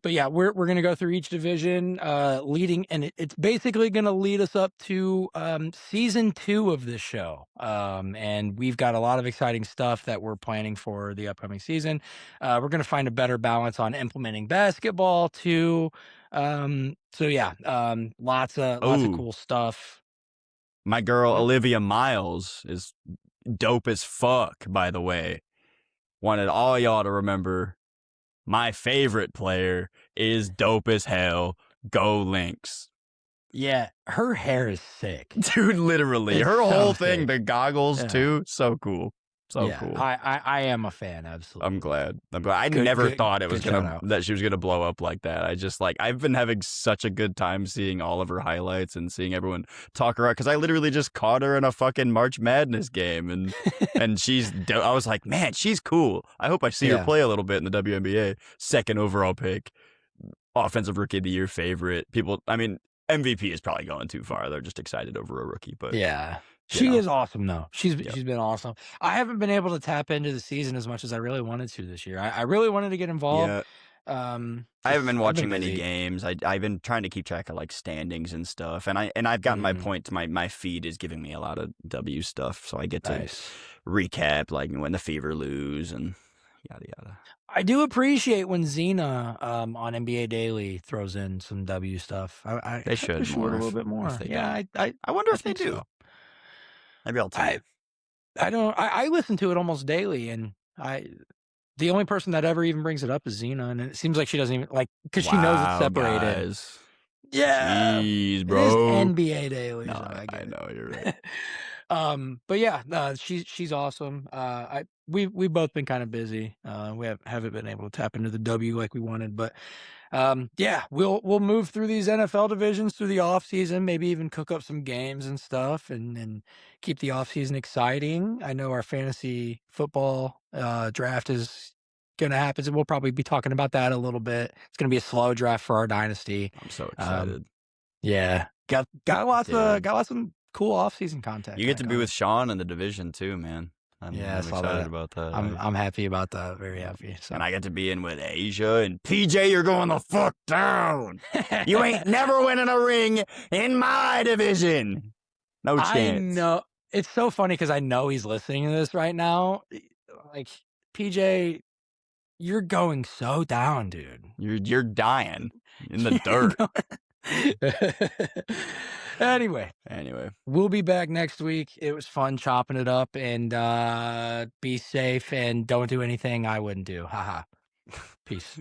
but yeah, we're gonna go through each division, leading, and it's basically gonna lead us up to season 2 of this show. And we've got a lot of exciting stuff that we're planning for the upcoming season. We're gonna find a better balance on implementing basketball too. So yeah, lots of Oh, cool stuff. my girl What? Olivia Miles is dope as fuck, by the way. Wanted all y'all to remember my favorite player is dope as hell. Go Lynx. Yeah, her hair is sick. Dude, literally. It's Her so whole thing, sick. the goggles Yeah. too, so cool. So Yeah, cool. I am a fan, absolutely. I'm glad. I Good, never good, thought it was good shout gonna out. that she was gonna blow up like that. I just like I've been having such a good time seeing all of her highlights and seeing everyone talk her out because I literally just caught her in a fucking March Madness game and I was like, man, she's cool. I hope I see her Yeah, play a little bit in the WNBA. Second overall pick, offensive rookie of the year favorite. People, I mean, MVP is probably going too far. They're just excited over a rookie, but yeah. you She know, is awesome though. She's yep. she's been awesome. I haven't been able to tap into the season as much as I really wanted to this year. I really wanted to get involved. Yeah. I haven't Just been I've been watching many busy. games. I've been trying to keep track of like standings and stuff, and I've gotten my Mm, point. My feed is giving me a lot of W stuff, so I get to nice. recap like when the Fever lose and yada yada. I do appreciate when Xena on NBA Daily throws in some W stuff. I They kinda should wish she would more a little bit if more. they Yeah, don't. I I wonder I if they think do. so. Maybe I'll tune I in. I don't I listen to it almost daily, and I the only person that ever even brings it up is Xena, and it seems like she doesn't even like because she knows it's Wow, separated. guys, Yeah, jeez, it is bro. NBA Daily, No, so I I get know you're right. it. But yeah, she's awesome. We've both been kind of busy. We haven't been able to tap into the W like we wanted, but yeah, we'll move through these NFL divisions through the off season, maybe even cook up some games and stuff, and keep the off season exciting. I know our fantasy football draft is gonna happen, so we'll probably be talking about that a little bit. It's gonna be a slow draft for our dynasty. I'm so Um, excited, yeah, dude. got lots of cool off season content You get kind to of be coming. with Sean in the division too, man. Yeah, I I'm saw excited that. about I'm that. I'm happy about that. Very happy. So And I get to be in with Asia and PJ. You're going the fuck down. You ain't never winning a ring in my division. No I chance. know it's so funny because I know he's listening to this right now. Like PJ, you're going so down, dude. You're dying in the You're dirt. going- Anyway, Anyway, we'll be back next week. It was fun chopping it up, and be safe and don't do anything I wouldn't do. Haha. Peace.